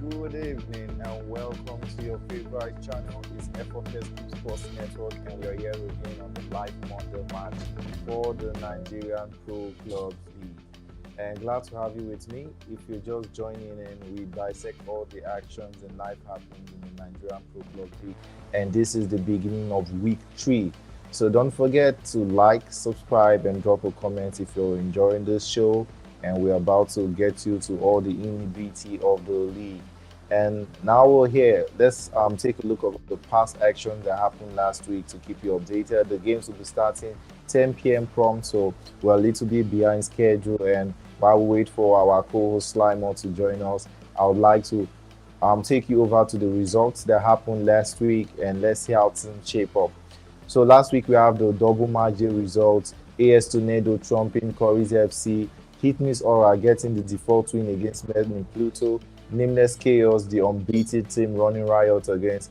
Good evening and welcome to your favorite channel. It's Effortless Sports Network, and we are here again on the live Monday match for the Nigerian Pro Clubs League. And glad to have you with me. If you're just joining in, we dissect all the actions and life happenings in the Nigerian Pro Clubs League. And this is the beginning of week 3. So don't forget to like, subscribe, and drop a comment if you're enjoying this show. And we're about to get you to all the nitty of the league. And now we're here. Let's take a look at the past actions that happened last week to keep you updated. The games will be starting 10 p.m. prompt, so we're a little bit behind schedule. And while we wait for our co-host Slimer to join us, I would like to take you over to the results that happened last week, and let's see how things shape up. So last week we have the double Matchday results. AS Tornado trumping CURRYZ FC. HITMISS Aura getting the default win against PLUTO. Nameless Chaos, the unbeaten team, running riot against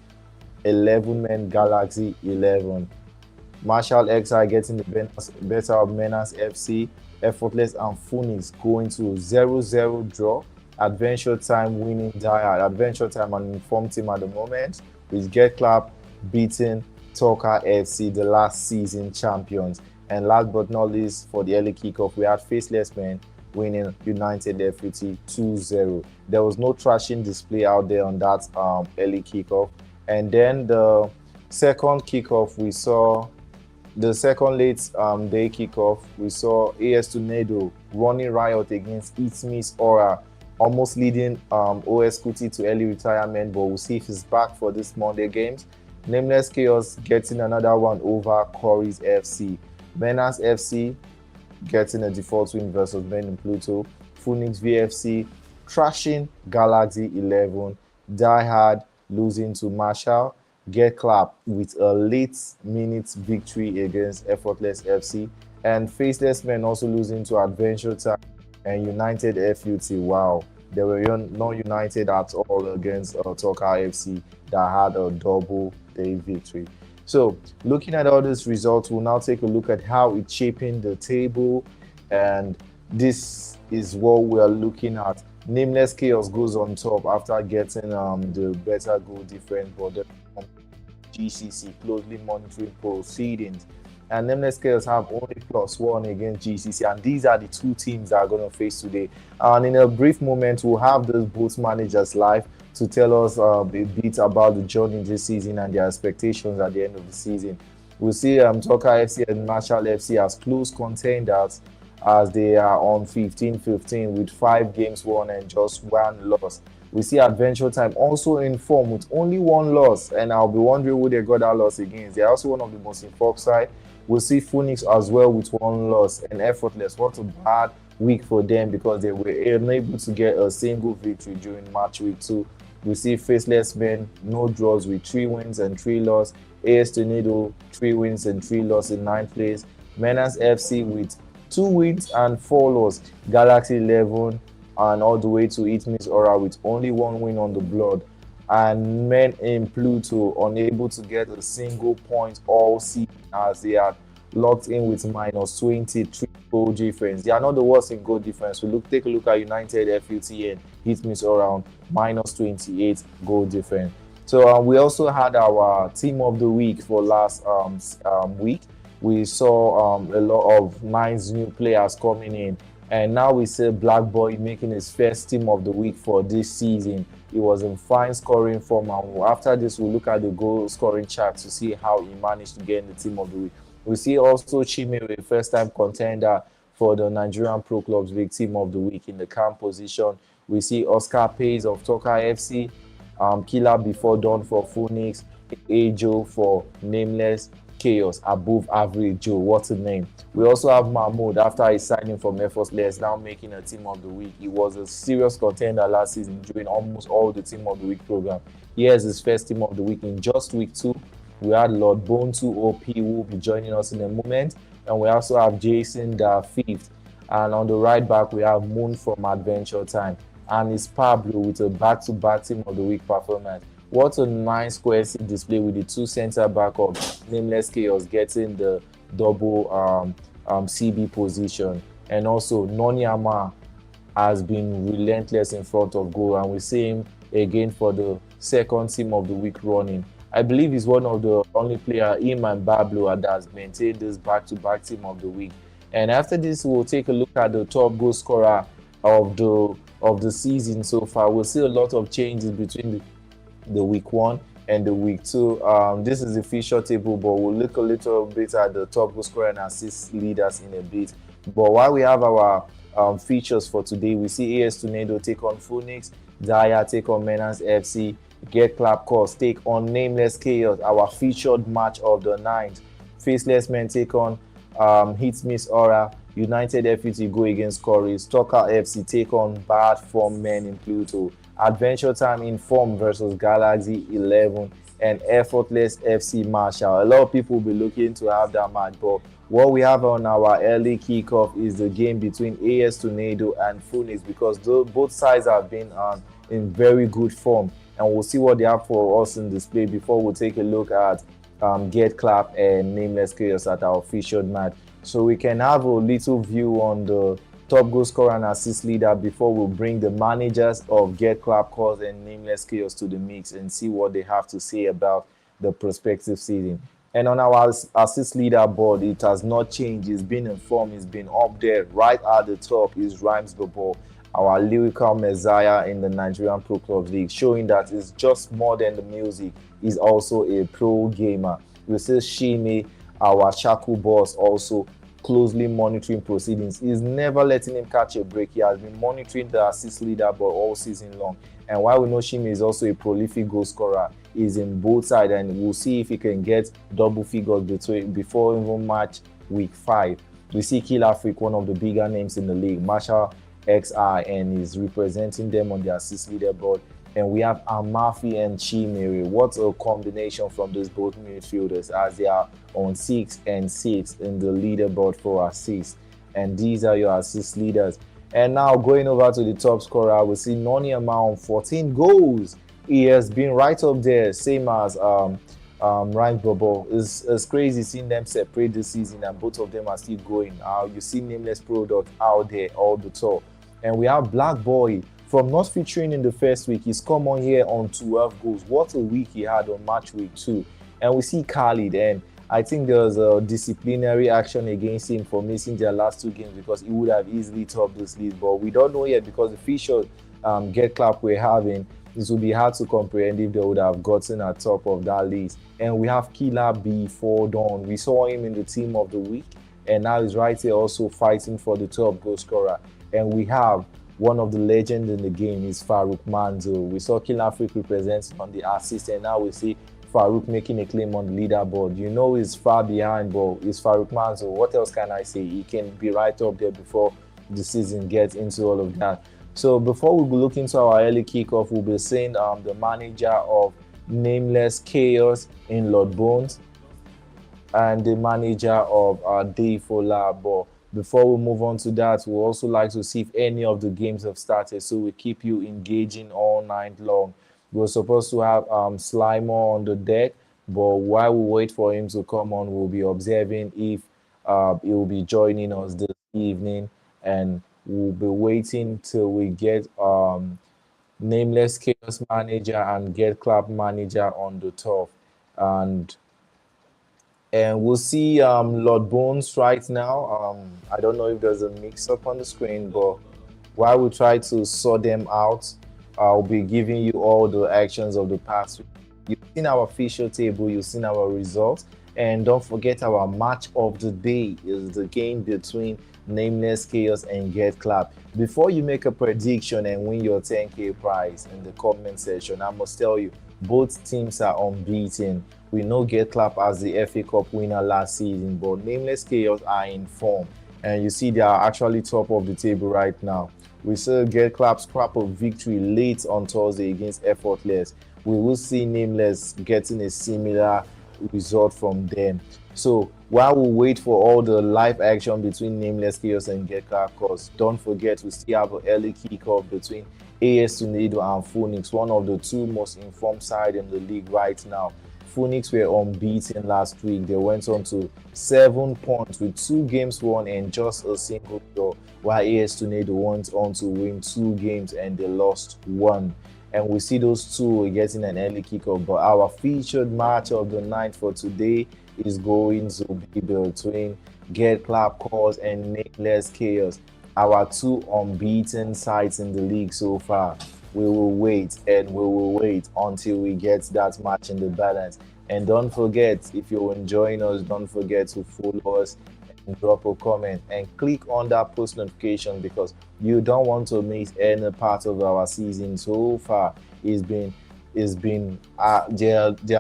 11-man Galaxy 11. Marshall XI getting the better of MENACE FC. Effortless and Phoenix going to 0-0 draw. Adventure Time winning DIEHARD. Adventure Time an informed team at the moment, with Get Clap beating Talker FC, the last season champions. And last but not least, for the early kickoff, we had Faceless Men winning United FUT 2-0. There was no trashing display out there on that early kickoff. And then the second kickoff, we saw the second late day kickoff, we saw AS Tornado running riot against HITMISS Aura, almost leading OS Kuti to early retirement, but we'll see if he's back for this Monday games. Nameless Chaos getting another one over CURRYZ FC. MENACE FC getting a default win versus PLUTO. Phoenix VFC trashing Galaxy 11. DIEHARD losing to Marshall. Get Clap with a late minute victory against Effortless FC. And Faceless Men also losing to Adventure Time and United FUT. Wow, they were not united at all against Talker FC that had a double day victory. So looking at all these results, we'll now take a look at how it's shaping the table. And this is what we're looking at. Nameless Chaos goes on top after getting the better goal difference, but the GCC closely monitoring proceedings. And Nameless Chaos have only +1 against GCC. And these are the two teams that are going to face today. And in a brief moment, we'll have those both managers live to tell us a bit about the journey this season and their expectations at the end of the season. We'll see Talker FC and Marshall FC as close contenders, as they are on 15-15 with 5 games won and just 1 loss. We see Adventure Time also in form with only 1 loss, and I'll be wondering who they got that loss against. They're also one of the most informed side. We'll see Phoenix as well with 1 loss, and Effortless. What a bad week for them, because they were unable to get a single victory during match week 2. We see Faceless Men, no draws with 3 wins and 3 losses. AS Tornado, 3 wins and 3 losses in 9th place. MENACE FC with 2 wins and 4 losses. Galaxy 11 and all the way to HITMISS Aura with only 1 win on the blood. And Men in PLUTO unable to get a single point all season, as they are locked in with -23 goal difference. They are not the worst in goal difference. We take a look at United FUT and HITMISS around -28 goal difference. So we also had our team of the week for last week. We saw a lot of nice new players coming in, and now we see Black Boy making his first team of the week for this season. He was in fine scoring form, and after this we'll look at the goal scoring chart to see how he managed to get in the team of the week. We see also Chime, a first-time contender for the Nigerian Pro Clubs League team of the week in the camp position. We see Oscar Pays of Talker FC, Killer Before Dawn for Phoenix, Ajo for Nameless Chaos, above average Joe. What a name. We also have Mahmoud, after his signing from EFFORTLESS, now making a team of the week. He was a serious contender last season during almost all the team of the week program. Here's his first team of the week in just week 2. We had Lord Bone 2 OP, who will be joining us in a moment. And we also have Jason, the 5th. And on the right back, we have Moon from Adventure Time. And it's Pablo with a back-to-back team of the week performance. What a nice square display with the 2 center back of Nameless Chaos getting the double CB position. And also Nonyama has been relentless in front of goal, and we see him again for the second team of the week running. I believe he's one of the only player, him and Bablo, that has maintained this back-to-back team of the week. And after this, we'll take a look at the top goal scorer of the season so far. We'll see a lot of changes between the week 1 and the week 2. This is the feature table, but we'll look a little bit at the top goal scorer and assist leaders in a bit. But while we have our features for today, we see AS Tornado take on Phoenix, DIEHARD take on MENACE FC, Get Clap Course take on Nameless Chaos, our featured match of the night. Faceless Men take on HITMISS Aura, United FUT go against CURRYZ, Stalker FC take on Bad Form Men in Pluto, Adventure Time Inform versus Galaxy 11, and Effortless FC Marshall. A lot of people will be looking to have that match, but what we have on our early kickoff is the game between AS Tornado and Phoenix, because both sides have been in very good form, and we'll see what they have for us in display before we take a look at Get Clap and Nameless Chaos at our featured match. So we can have a little view on the top goal scorer and assist leader before we bring the managers of Get Clap Course and Nameless Chaos to the mix and see what they have to say about the prospective season. And on our assist leader board, it has not changed. It's been in form. It's been up there. Right at the top is Rhymes Babo, our lyrical messiah in the Nigerian Pro Clubs League, showing that it's just more than the music. He's also a pro gamer. We see Shime, our Shaku boss, also closely monitoring proceedings. He's never letting him catch a break. He has been monitoring the assist leader board all season long. And while we know Shime is also a prolific goal scorer, he's in both sides, and we'll see if he can get double figures before even match week 5. We see Killer Freak, one of the bigger names in the league, Marshall XI, and he's representing them on the assist leaderboard. And we have Amafi and Chimere. What a combination from those both midfielders, as they are on 6 and 6 in the leaderboard for assists. And these are your assist leaders. And now going over to the top scorer, we see Noni Ama on 14 goals. He has been right up there, same as Rhymes Bobo. It's crazy seeing them separate this season, and both of them are still going. You see Nameless Product out there all the top. And we have Black Boy. From not featuring in the first week, he's come on here on 12 goals. What a week he had on match week 2. And we see Khalid, and I think there was a disciplinary action against him for missing their last 2 games, because he would have easily topped this list. But we don't know yet, because the feature Get Clap we're having, this would be hard to comprehend if they would have gotten at top of that list. And we have Killer before dawn. We saw him in the team of the week, and now he's right here also fighting for the top goal scorer. And we have one of the legends in the game is Farouk Manzo. We saw Killer Freak representing on the assist, and now we see Farouk making a claim on the leaderboard. You know he's far behind, but it's Farouk Manzo. What else can I say? He can be right up there before the season gets into all of that. So before we look into our early kickoff, we'll be seeing the manager of Nameless Chaos in Lord Bones and the manager of DIEHARD. Before we move on to that, we'll also like to see if any of the games have started, so we keep you engaging all night long. We're supposed to have Slimer on the deck, but while we wait for him to come on, we'll be observing if he will be joining us this evening, and we'll be waiting till we get Nameless Chaos manager and Get Clap manager on the top. And we'll see Lord Bones right now. I don't know if there's a mix-up on the screen, but while we try to sort them out, I'll be giving you all the actions of the past week. You've seen our official table, you've seen our results, and don't forget our match of the day is the game between Nameless Chaos and Get Clap. Before you make a prediction and win your 10K prize in the comment section, I must tell you, both teams are unbeaten. We know Get Clap as the FA Cup winner last season, but Nameless Chaos are in form, and you see they are actually top of the table right now. We saw Get Clap scrap a victory late on Thursday against Effortless. We will see Nameless getting a similar result from them. So while we wait for all the live action between Nameless Chaos and Get Clap Course, don't forget we still have an early kickoff between AS Tornado and Phoenix, one of the 2 most informed sides in the league right now. Phoenix were unbeaten last week. They went on to 7 points with 2 games won and just a single draw, while AS Tornado went on to win 2 games and they lost 1. And we see those two getting an early kickoff. But our featured match of the night for today is going to be between Get Clap Calls and Nameless Chaos, our 2 unbeaten sides in the league so far. We will wait and we will wait until we get that match in the balance. And don't forget, if you're enjoying us, don't forget to follow us and drop a comment and click on that post notification, because you don't want to miss any part of our season so far. There are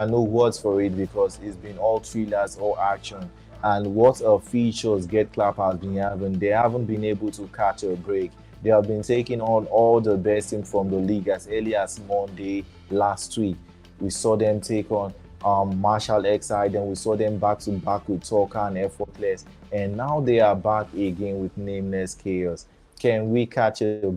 no words for it, because it's been all thrillers, all action. And what a features Get Clap has been having. They haven't been able to catch a break. They have been taking on all the best teams from the league as early as Monday last week. We saw them take on Marshall Ecsn, then we saw them back to back with Talker and Effortless, and now they are back again with Nameless Chaos. Can we catch a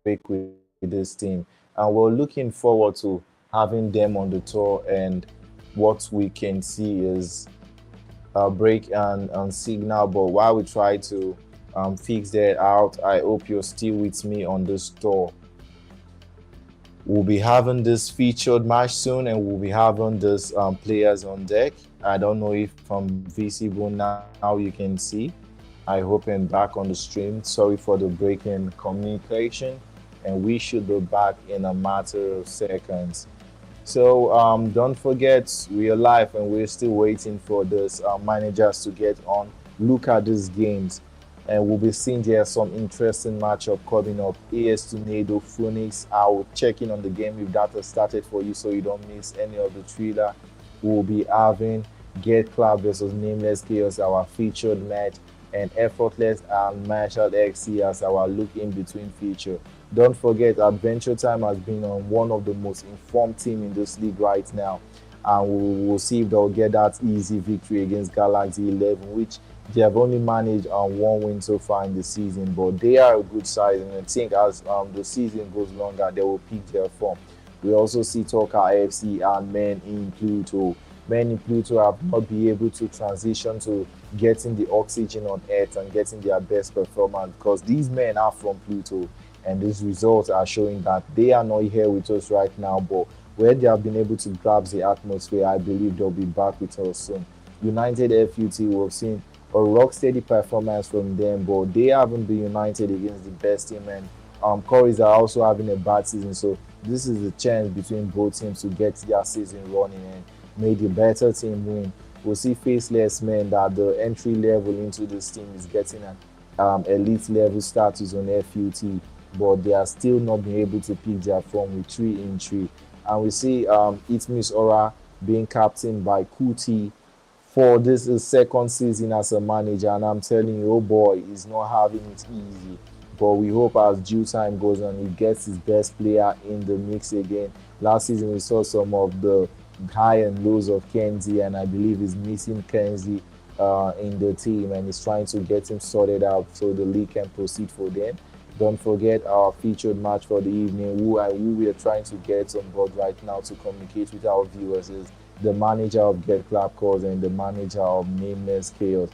break with this team? And we're looking forward to having them on the tour, and what we can see is a break and signal. But while we try to fix that out, I hope you're still with me on this tour. We'll be having this featured match soon, and we'll be having this players on deck. I don't know if from visible now you can see. I hope I'm back on the stream. Sorry for the break in communication, and we should be back in a matter of seconds. So don't forget, we are live and we're still waiting for this managers to get on. Look at these games, and we'll be seeing there some interesting matchup coming up. AS Tornado, Phoenix. I'll check in on the game if that has started for you, so you don't miss any of the thriller. We'll be having Get Clap versus Nameless Chaos, our featured match, and Effortless and Marshall XC as our look in between feature. Don't forget, Adventure Time has been on one of the most informed team in this league right now, and we'll see if they'll get that easy victory against Galaxy 11, which they have only managed 1 win so far in the season. But they are a good side, and I think as the season goes longer, they will pick their form. We also see Talker AFC and Men in Pluto. Men in Pluto have not been able to transition to getting the oxygen on Earth and getting their best performance, because these men are from Pluto, and these results are showing that they are not here with us right now. But where they have been able to grab the atmosphere, I believe they'll be back with us soon. United FUT, we've seen a rock steady performance from them, but they haven't been united against the best team, and CURRYZ are also having a bad season. So this is a chance between both teams to get their season running and make the better team win. We'll see FACELESS men that the entry level into this team is getting an elite level status on FUT, but they are still not being able to pick their form with 3 in 3. And we see HITMISS Aura being captained by Kuti for this is second season as a manager, and I'm telling you, oh boy, he's not having it easy. But we hope as due time goes on, he gets his best player in the mix again. Last season we saw some of the high and lows of Kenzie, and I believe he's missing Kenzie in the team, and he's trying to get him sorted out so the league can proceed for them. Don't forget our featured match for the evening, who we are trying to get on board right now to communicate with our viewers, is the manager of Get Clap Calls and the manager of Nameless Chaos.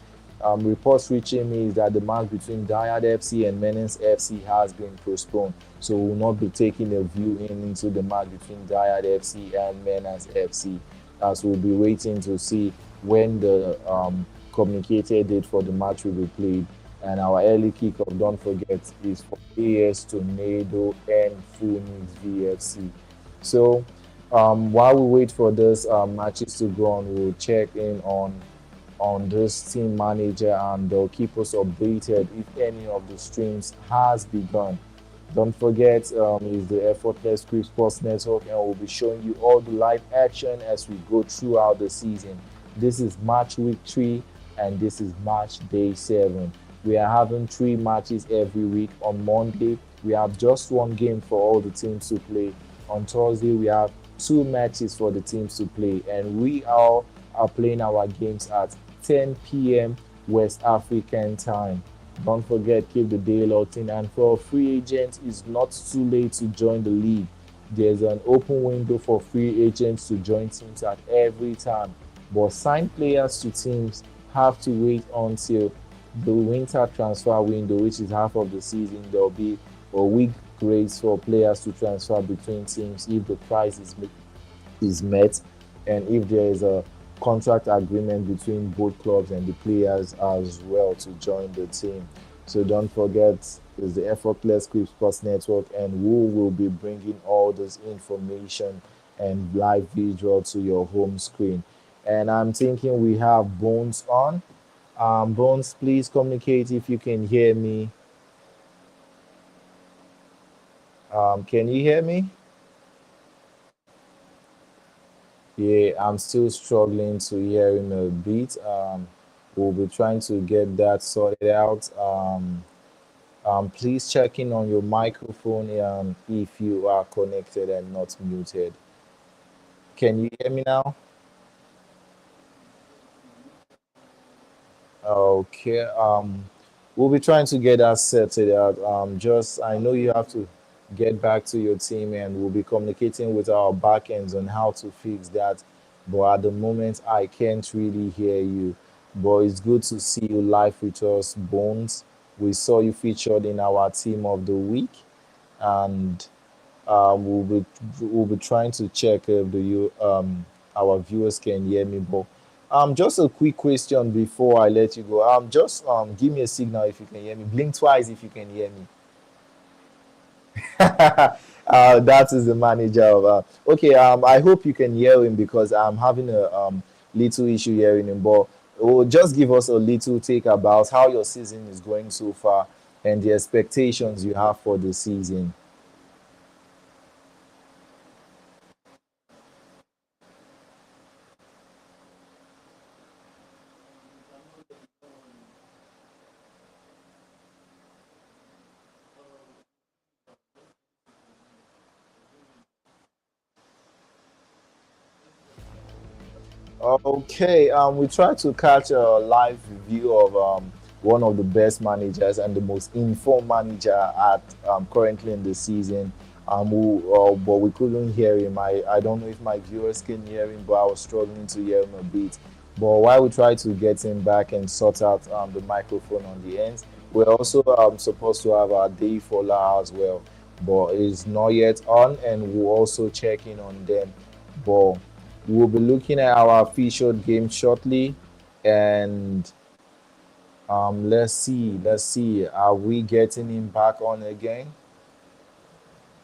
Reports reaching me is that the match between DIEHARD FC and MENACE FC has been postponed, so we will not be taking a view into the match between DIEHARD FC and MENACE FC, as we'll be waiting to see when the communicated date for the match will be played. And our early kickoff, don't forget, is for AS Tornado and Phoenix VFC. So while we wait for this matches to go on, we'll check in on this team manager, and they'll keep us updated if any of the streams has begun. Don't forget, is the Effortless Esports Network, and we'll be showing you all the live action as we go throughout the season. This is match week 3, and this is match day 7. We are having 3 matches every week. On Monday, we have just 1 game for all the teams to play. On Thursday, we have 2 matches for the teams to play, and we all are playing our games at 10 p.m. West African time. Don't forget, keep the day locked in, and for a free agent, it's not too late to join the league. there's an open window for free agents to join teams at every time. But signed players to teams have to wait until the winter transfer window, which is half of the season. There'll be a week grace for players to transfer between teams if the price is met and if there is a contract agreement between both clubs and the players as well to join the team. So don't forget, it's the Effortless Script Sports Network, and who will be bringing all this information and live visual to your home screen. And I'm thinking we have Bones on. Bones, please communicate if you can hear me. Can you hear me? Yeah, I'm still struggling to hear him a bit. We'll be trying to get that sorted out. Please check in on your microphone if you are connected and not muted. Can you hear me now? Okay. We'll be trying to get that settled out. Just I know you have to get back to your team, and we'll be communicating with our backends on how to fix that. But at the moment, I can't really hear you. But it's good to see you live with us, Bones. We saw you featured in our team of the week, and we'll be trying to check if our viewers can hear me. But just a quick question before I let you go. Just give me a signal if you can hear me. Blink twice if you can hear me. That is the manager of. Okay. I hope you can hear him because I'm having a little issue hearing him. But just give us a little take about how your season is going so far and the expectations you have for the season. Okay, we try to catch a live review of one of the best managers and the most informed manager at currently in the season. But we couldn't hear him. I don't know if my viewers can hear him, but I was struggling to hear him a bit. But while we try to get him back and sort out the microphone on the ends, we're also supposed to have our day for as well, but it's not yet on, and we'll also check in on them. But we'll be looking at our featured game shortly, and let's see. Are we getting him back on again?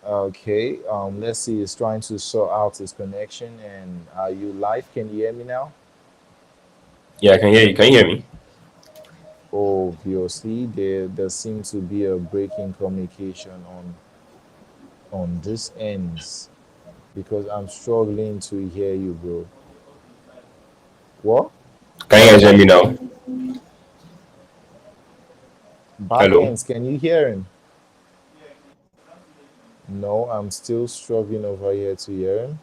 Okay. Let's see. He's trying to sort out his connection. And are you live? Can you hear me now? Yeah, I can hear you. Can you hear me? Obviously, there seems to be a breaking communication on this ends because I'm struggling to hear you, bro. What? Can you guys hear me now? Back Hello. ends? Can you hear him? No, I'm still struggling over here to hear him.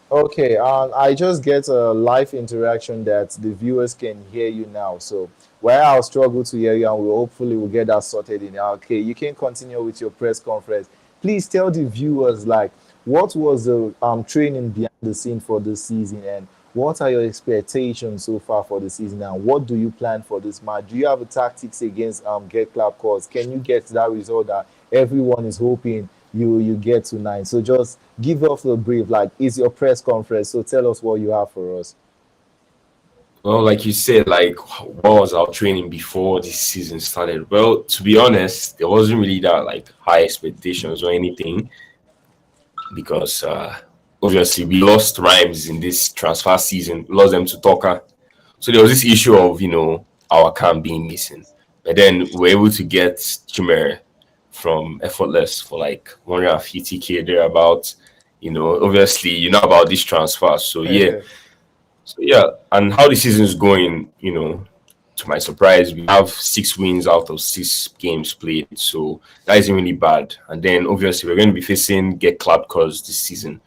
Okay, I just get a live interaction that the viewers can hear you now. So while I'll struggle to hear you, and we'll hopefully we'll get that sorted in. Okay, you can continue with your press conference. Please tell the viewers like what was the training behind the scene for this season, and what are your expectations so far for the season, and what do you plan for this match? Do you have a tactics against get club calls? Can you get that result that everyone is hoping you get tonight? So just give us a brief, like it's your press conference. So tell us what you have for us. Well, like you said, like what was our training before this season started? Well, to be honest, there wasn't really that like high expectations or anything because obviously we lost Rhymes in this transfer season. We lost them to Toka. So there was this issue of our camp being missing. But then we were able to get Chimere from Effortless for like 150K thereabout. Obviously you know about this transfer. So yeah, and how the season is going, to my surprise, we have 6 wins out of 6 games played. So that isn't really bad. And then obviously we're going to be facing Get Clapped Cause this season.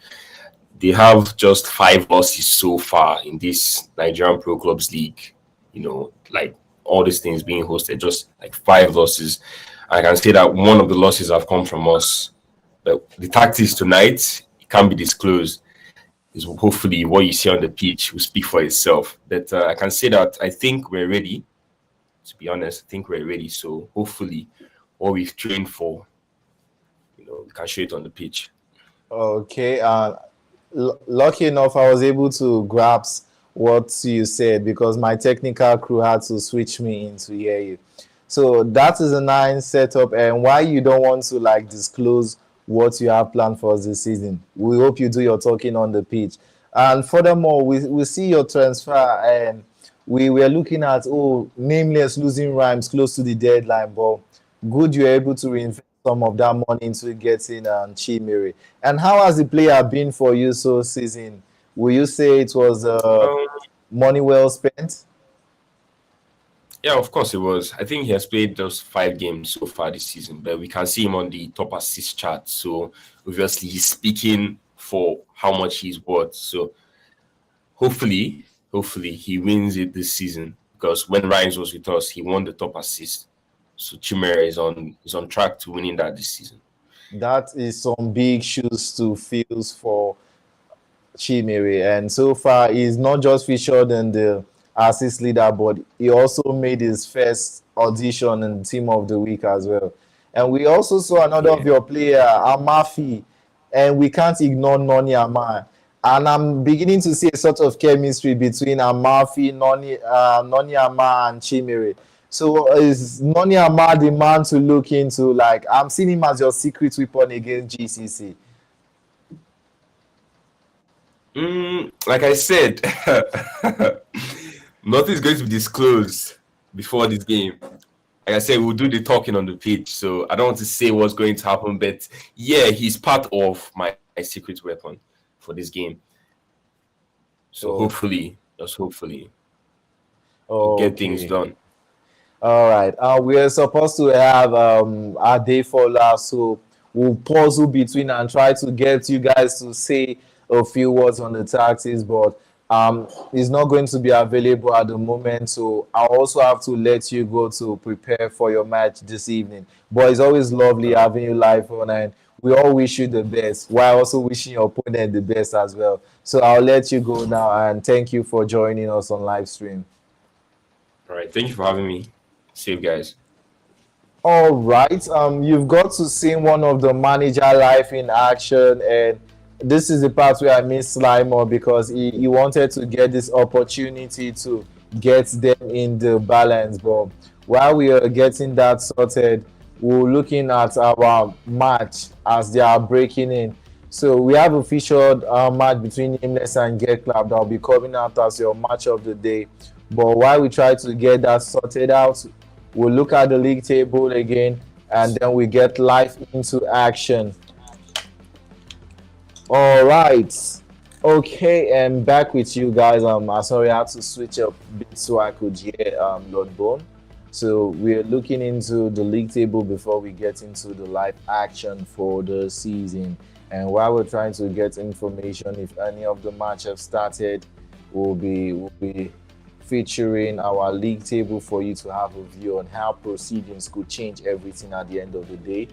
They have just 5 losses so far in this Nigerian Pro Clubs League. Like all these things being hosted, just like 5 losses. I can say that one of the losses have come from us. But the tactics tonight, it can't be disclosed. Is hopefully what you see on the pitch will speak for itself. But I can say that I think we're ready. To be honest, I think we're ready. So hopefully, what we've trained for, we can show it on the pitch. Okay. Lucky enough, I was able to grasp what you said because my technical crew had to switch me in to hear you. So that is a nice setup. And why you don't want to like disclose what you have planned for this season? We hope you do your talking on the pitch. And furthermore, we see your transfer, and we were looking at nameless losing rhymes close to the deadline, but good you're able to reinvest some of that money into getting Chimere. And how has the player been for you so season? Will you say it was Um, money well spent? yeah, of course it was. I think he has played those 5 games so far this season, but we can see him on the top assist chart. So obviously he's speaking for how much he's worth. So hopefully he wins it this season, because when Ryan was with us, he won the top assist. So Chimera is on track to winning that this season. That is some big shoes to fill for Chimere, and so far he's not just featured in the assist leader, but he also made his first audition in Team of the Week as well. And we also saw another of Yeah. your player, Amafi, and we can't ignore Noni Ama. And I'm beginning to see a sort of chemistry between Amafi, Noni Ama, and Chimere. So is Noni Ama the man to look into? Like, I'm seeing him as your secret weapon against GCC. Like I said, nothing's going to be disclosed before this game. Like I said, we'll do the talking on the pitch, so I don't want to say what's going to happen, but yeah, he's part of my secret weapon for this game. So Oh, hopefully, just hopefully, we'll get things okay. done. All right. We are supposed to have our day for last, so we'll puzzle between and try to get you guys to say a few words on the taxes, but it's not going to be available at the moment. So I'll also have to let you go to prepare for your match this evening. But it's always lovely All right. having you live on, and we all wish you the best, while also wishing your opponent the best as well. So I'll let you go now, and thank you for joining us on live stream. All right. Thank you for having me. See you guys. All right. You've got to see one of the manager live in action, and this is the part where I miss Slimer because he wanted to get this opportunity to get them in the balance. But while we are getting that sorted, we're looking at our match as they are breaking in. So we have a featured match between Nameless and Get Club that will be coming out as your match of the day. But while we try to get that sorted out, we'll look at the league table again, and then we get live into action. All right. Okay, and back with you guys. Sorry, I had to switch up a bit so I could hear Lord Bone. So we're looking into the league table before we get into the live action for the season. And while we're trying to get information, if any of the match have started, we'll be featuring our league table for you to have a view on how proceedings could change everything at the end of the day.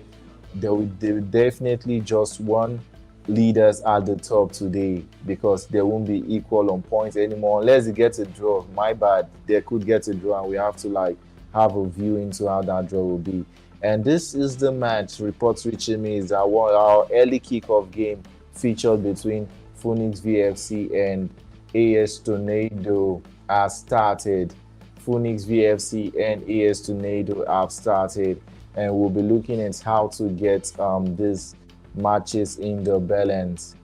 There will definitely just one leaders at the top today because there won't be equal on points anymore unless they get a draw. My bad, they could get a draw, and we have to like have a view into how that draw will be. And this is the match. Reports reaching me is our early kickoff game featured between Phoenix VFC and AS Tornado has started. Phoenix VFC and AS Tornado have started, and we'll be looking at how to get these matches in the balance.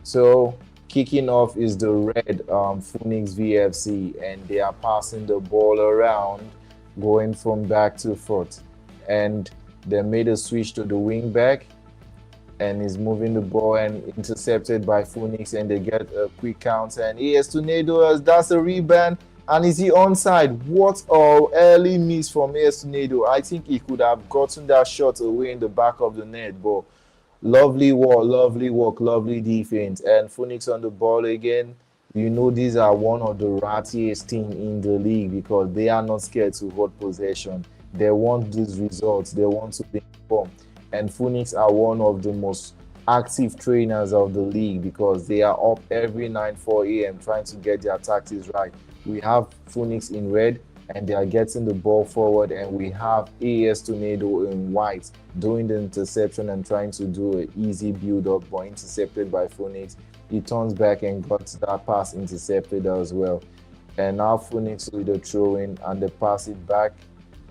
So kicking off is the red Phoenix VFC, and they are passing the ball around, going from back to front, and they made a switch to the wing back, and is moving the ball and intercepted by Phoenix, and they get a quick counter. And AS Tornado, that's a rebound, and is he onside? What a early miss from AS Tornado. I think he could have gotten that shot away in the back of the net, but lovely work, lovely defense. And Phoenix on the ball again. You know, these are one of the rattiest team in the league because they are not scared to hold possession. They want these results. They want to be informed. And Phoenix are one of the most active trainers of the league because they are up every 4 a.m. trying to get their tactics right. We have Phoenix in red and they are getting the ball forward, and we have AS Tornado in white doing the interception and trying to do an easy build up, but intercepted by Phoenix. He turns back and got that pass intercepted as well. And now Phoenix with the throw in and they pass it back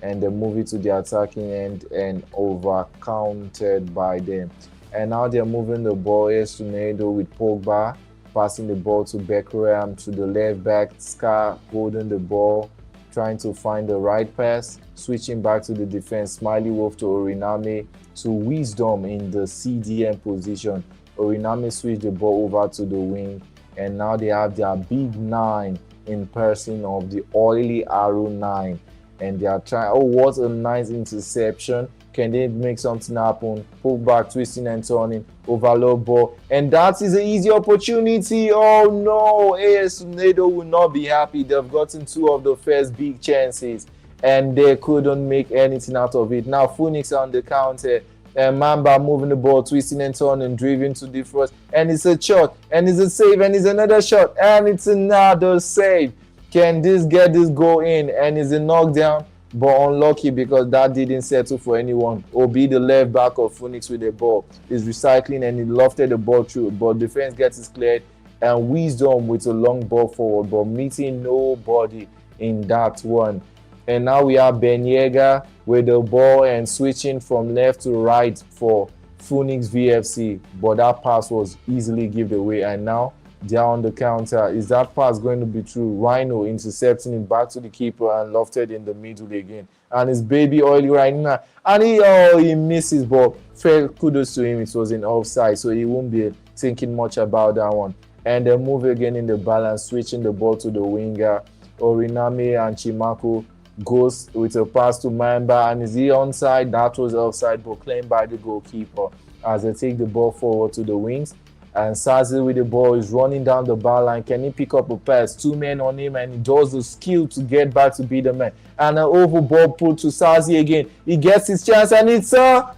and they move it to the attacking end and over countered by them. And now they're moving the ball. AS Tornado with Pogba passing the ball to Beckham to the left back. Scar holding the ball, trying to find the right pass, switching back to the defense. Smiley Wolf to Oriname to Wisdom in the CDM position. Oriname switched the ball over to the wing, and now they have their big 9 in person of the Oily Arrow 9. And they are trying, oh, what a nice interception. Can they make something happen? Pull back, twisting and turning, overload ball. And that is an easy opportunity. Oh no, AS Tornado will not be happy. They've gotten 2 of the first big chances and they couldn't make anything out of it. Now Phoenix on the counter. And Mamba moving the ball, twisting and turning, driving to the first. And it's a shot, and it's a save, and it's another shot, and it's another save. Can this get this goal in? And it's a knockdown, but unlucky because that didn't settle for anyone. Obi, the left back of Phoenix with the ball, is recycling and he lofted the ball through, but defense gets it cleared. And Wisdom with a long ball forward, but meeting nobody in that one. And now we have Ben Yeager with the ball and switching from left to right for Phoenix VFC, but that pass was easily given away. And now they're on the counter. Is that pass going to be through? Rhino intercepting it back to the keeper and lofted in the middle again. And it's baby Oily right now. And he misses, but fair kudos to him. It was in offside, so he won't be thinking much about that one. And they move again in the balance, switching the ball to the winger. Oriname and Chimako goes with a pass to Mamba, and is he onside? That was offside, but claimed by the goalkeeper as they take the ball forward to the wings. And Sazi with the ball is running down the bar line. Can he pick up a pass? 2 men on him, and he does the skill to get back to be the man. And an over ball pulled to Sazi again. He gets his chance, and it's a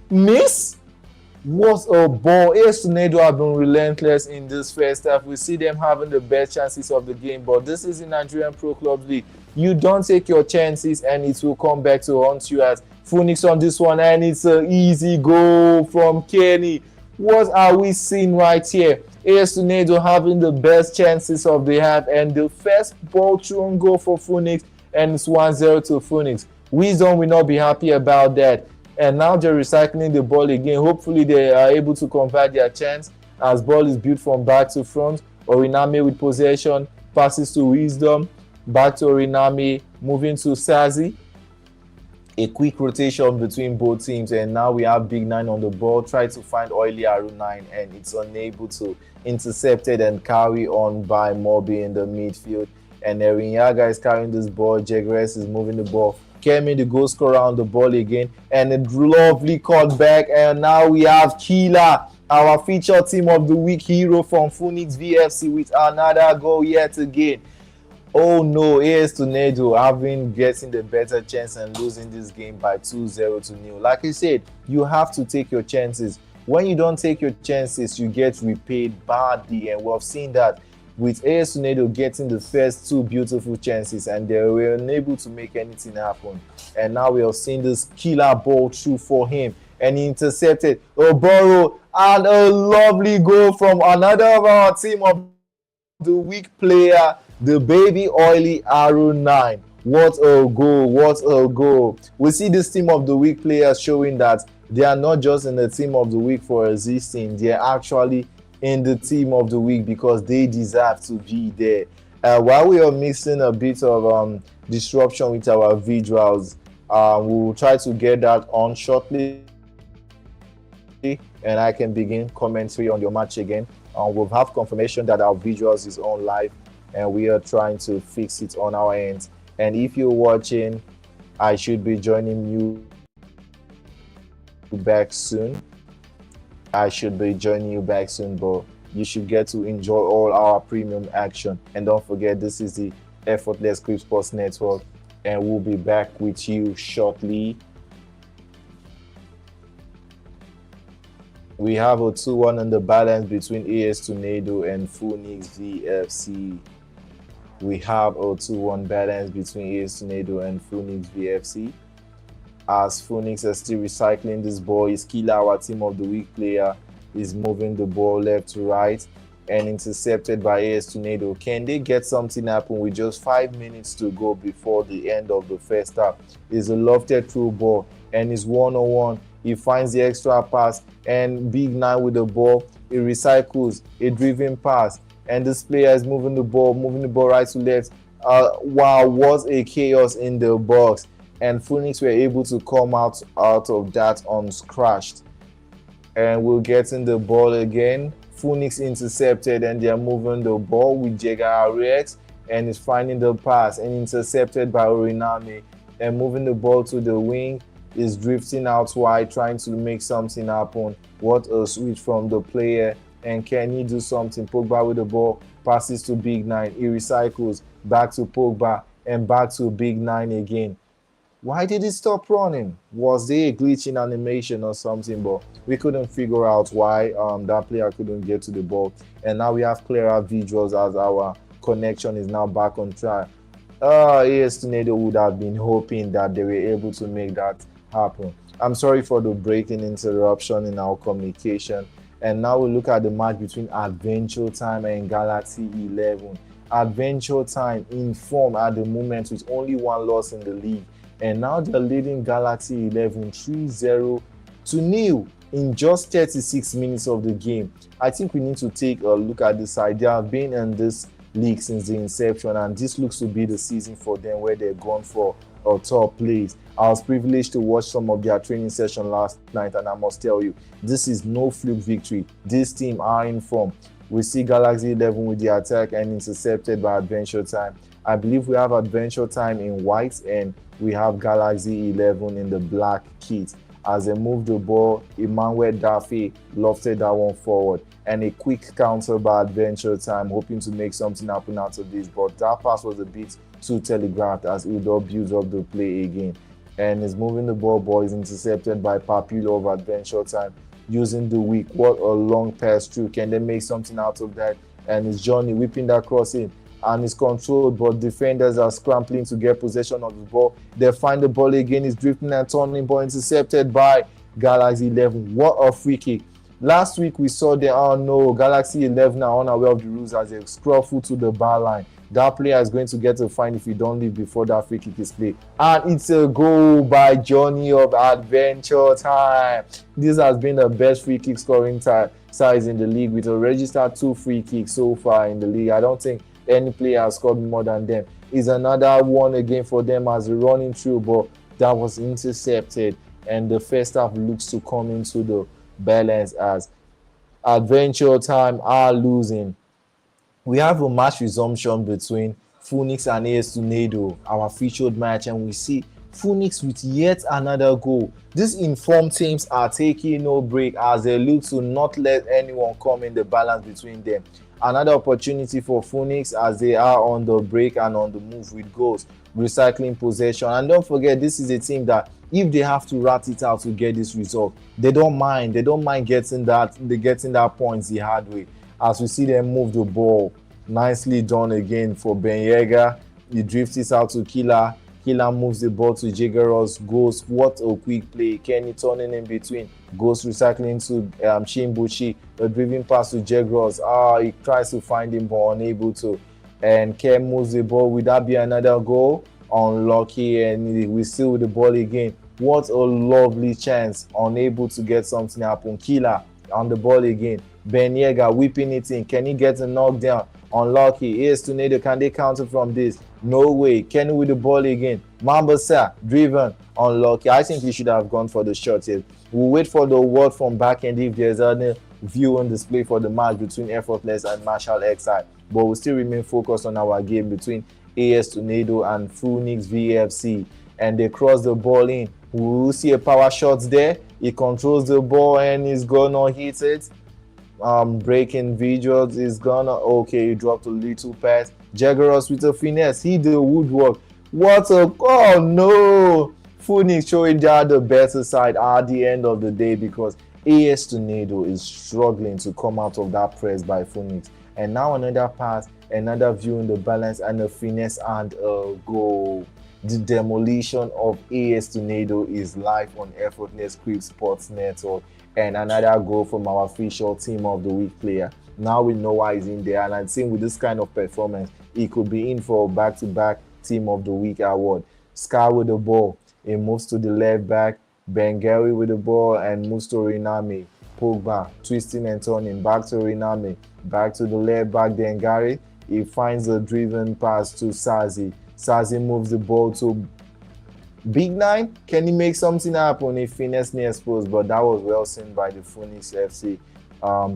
miss. What a ball. AS Tornado have been relentless in this first half. We see them having the best chances of the game, but this is the Nigerian Pro Clubs League. You don't take your chances and it will come back to haunt you. As Phoenix on this one, and it's an easy goal from Kenny. What are we seeing right here? AS Tornado having the best chances of the half, and the first ball through goal for Phoenix, and it's 1-0 to Phoenix. Wisdom will not be happy about that. And now they're recycling the ball again. Hopefully they are able to convert their chance as ball is built from back to front. Oriname with possession, passes to Wisdom, back to Oriname, moving to Sazi. A quick rotation between both teams, and now we have Big 9 on the ball. Try to find Oily Arrow 9, and it's unable to. Intercepted and carry on by Moby in the midfield. And Erin Yaga is carrying this ball. Jegres is moving the ball. Kemi, the goal scorer, on the ball again, and a lovely cutback. And now we have Kila, our featured team of the week hero from Phoenix VFC, with another goal yet again. Oh no, AS Tornado having getting the better chance and losing this game by 2-0 to 0. Like I said, you have to take your chances. When you don't take your chances, you get repaid badly, and we've seen that with AS Tornado getting the first 2 beautiful chances, and they were unable to make anything happen. And now we have seen this killer ball through for him, and he intercepted Oboro, and a lovely goal from another of our team of the week player, the baby Oily Arrow 9. What a goal, what a goal. We see this team of the week players showing that they are not just in the team of the week for existing, they are actually in the team of the week because they deserve to be there. While we are missing a bit of disruption with our visuals, we will try to get that on shortly, and I can begin commentary on your match again. We'll have confirmation that our visuals is on live, and we are trying to fix it on our end. And if you're watching, I should be joining you back soon. But you should get to enjoy all our premium action. And don't forget, this is the Effortless Esports Network, and we'll be back with you shortly. We have a 2-1 on the balance between AS Tornado and Phoenix VFC. We have a 2-1 balance between AS Tornado and Phoenix VFC. As Phoenix is still recycling this ball, is Killer, our team of the week player, is moving the ball left to right and intercepted by AS Tornado. Can they get something happen with just 5 minutes to go before the end of the first half? It's a lofted through ball and it's 1-on-1. He finds the extra pass and Big Nine with the ball. He recycles a driven pass and this player is moving the ball right to left. Wow, what a chaos in the box. And Phoenix were able to come out of that unscratched. And we're getting the ball again. Phoenix intercepted and they're moving the ball with JGRX and is finding the pass and intercepted by Oriname and moving the ball to the wing, is drifting out wide trying to make something happen. What a switch from the player, and can he do something? Pogba with the ball, passes to Big Nine, he recycles back to Pogba and back to Big Nine again. Why did it stop running? Was there a glitch in animation or something? But we couldn't figure out why that player couldn't get to the ball. And now we have clearer visuals as our connection is now back on track. AS Tornado would have been hoping that they were able to make that happen. I'm sorry for the breaking interruption in our communication. And now we look at the match between Adventure Time and Galaxy 11. Adventure Time in form at the moment with only one loss in the league. And now they're leading Galaxy 11 3-0 to nil in just 36 minutes of the game. I think we need to take a look at this side. They have been in this league since the inception, and this looks to be the season for them where they're gone for a top place. I was privileged to watch some of their training session last night, and I must tell you, this is no fluke victory. This team are in form. We see Galaxy 11 with the attack and intercepted by Adventure Time. I believe we have Adventure Time in white and we have Galaxy 11 in the black kit. As they move the ball, Emmanuel Daffy lofted that one forward. And a quick counter by Adventure Time, hoping to make something happen out of this. But that pass was a bit too telegraphed as Udo builds up the play again. And is moving the ball is intercepted by Papulo of Adventure Time using the weak. What a long pass through. Can they make something out of that? And it's Johnny whipping that cross in. And it's controlled, but defenders are scrambling to get possession of the ball. They find the ball again, it's drifting and turning, ball intercepted by Galaxy 11. What a free kick. Last week we saw Galaxy 11 are unaware of the rules as they scruffle to the bar line. That player is going to get a fine if you don't leave before that free kick is played. And it's a goal by Johnny of Adventure Time. This has been the best free kick scoring size in the league with a registered 2 free kicks so far in the league. I don't think any player has scored more than them. Is another one again for them as a running through, but that was intercepted. And the first half looks to come into the balance as Adventure Time are losing. We have a match resumption between Phoenix and AS Tornado, our featured match, and we see Phoenix with yet another goal. These informed teams are taking no break as they look to not let anyone come in the balance between them. Another opportunity for Phoenix as they are on the break and on the move with goals, recycling possession. And don't forget, this is a team that if they have to rat it out to get this result, they don't mind. They don't mind getting that points the hard way. As we see them move the ball, nicely done again for Ben Yeager. He drifts it out to Killer. Killer moves the ball to Jageros. Goes, what a quick play. Kenny turning in between. Goes recycling to Chimbuchi. A driven pass to Jageros. He tries to find him but unable to. And Ken moves the ball. Will that be another goal? Unlucky, and we still with the ball again. What a lovely chance. Unable to get something happen. Killer on the ball again. Ben Yeager whipping it in. Can he get a knockdown? Unlucky. AS Tornado, can they counter from this? No way. Kenny with the ball again. Mambasa driven. Unlucky. I think he should have gone for the shot here. We'll wait for the word from back end if there's any view on display for the match between Effortless and Marshall XI. But we'll still remain focused on our game between AS Tornado and Phoenix VFC. And they cross the ball in. We'll see a power shot there. He controls the ball and he's gonna hit it. Breaking visuals is gonna he dropped a little pass. Jageros with a finesse, hit the woodwork. What a no! Phoenix showing they are the better side at the end of the day because AS Tornado is struggling to come out of that press by Phoenix. And now another pass, another view in the balance and a finesse and a goal. The demolition of AS Tornado is live on Effortless Crib Sports Network. And another goal from our official team of the week player. Now we know why he's in there. And I think with this kind of performance, he could be in for a back-to-back team of the week award. Scar with the ball. He moves to the left back. Bengari with the ball and moves to Riname. Pogba twisting and turning back to Riname. Back to the left back. Bengari. He finds a driven pass to Sazi. Sazi moves the ball to Big Nine. Can he make something happen? He finesse near exposed, but that was well seen by the Phoenix FC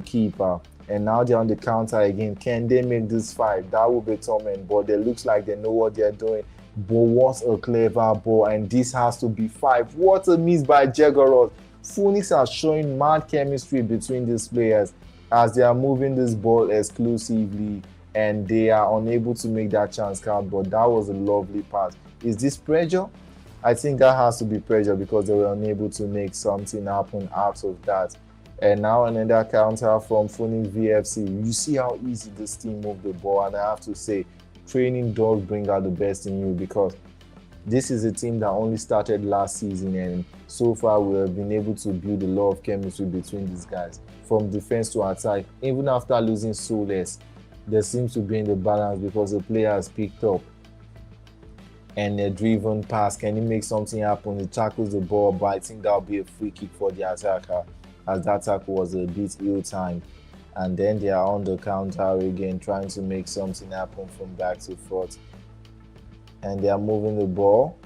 keeper. And now they're on the counter again. Can they make this 5? That will be torment, but it looks like they know what they're doing. But what a clever ball, and this has to be 5. What a miss by Jaguars. Phoenix are showing mad chemistry between these players as they are moving this ball exclusively, and they are unable to make that chance count, but that was a lovely pass. Is this pressure? I think that has to be pressure because they were unable to make something happen out of that. And now another counter from Phoenix VFC. You see how easy this team moved the ball, and I have to say, training does bring out the best in you because this is a team that only started last season, and so far we have been able to build a lot of chemistry between these guys. From defense to attack, even after losing Soulless, there seems to be in the balance because the player has picked up. And a driven pass, can he make something happen? He tackles the ball, but I think that'll be a free kick for the attacker, as that tackle was a bit ill-timed. And then they are on the counter again, trying to make something happen from back to front. And they are moving the ball.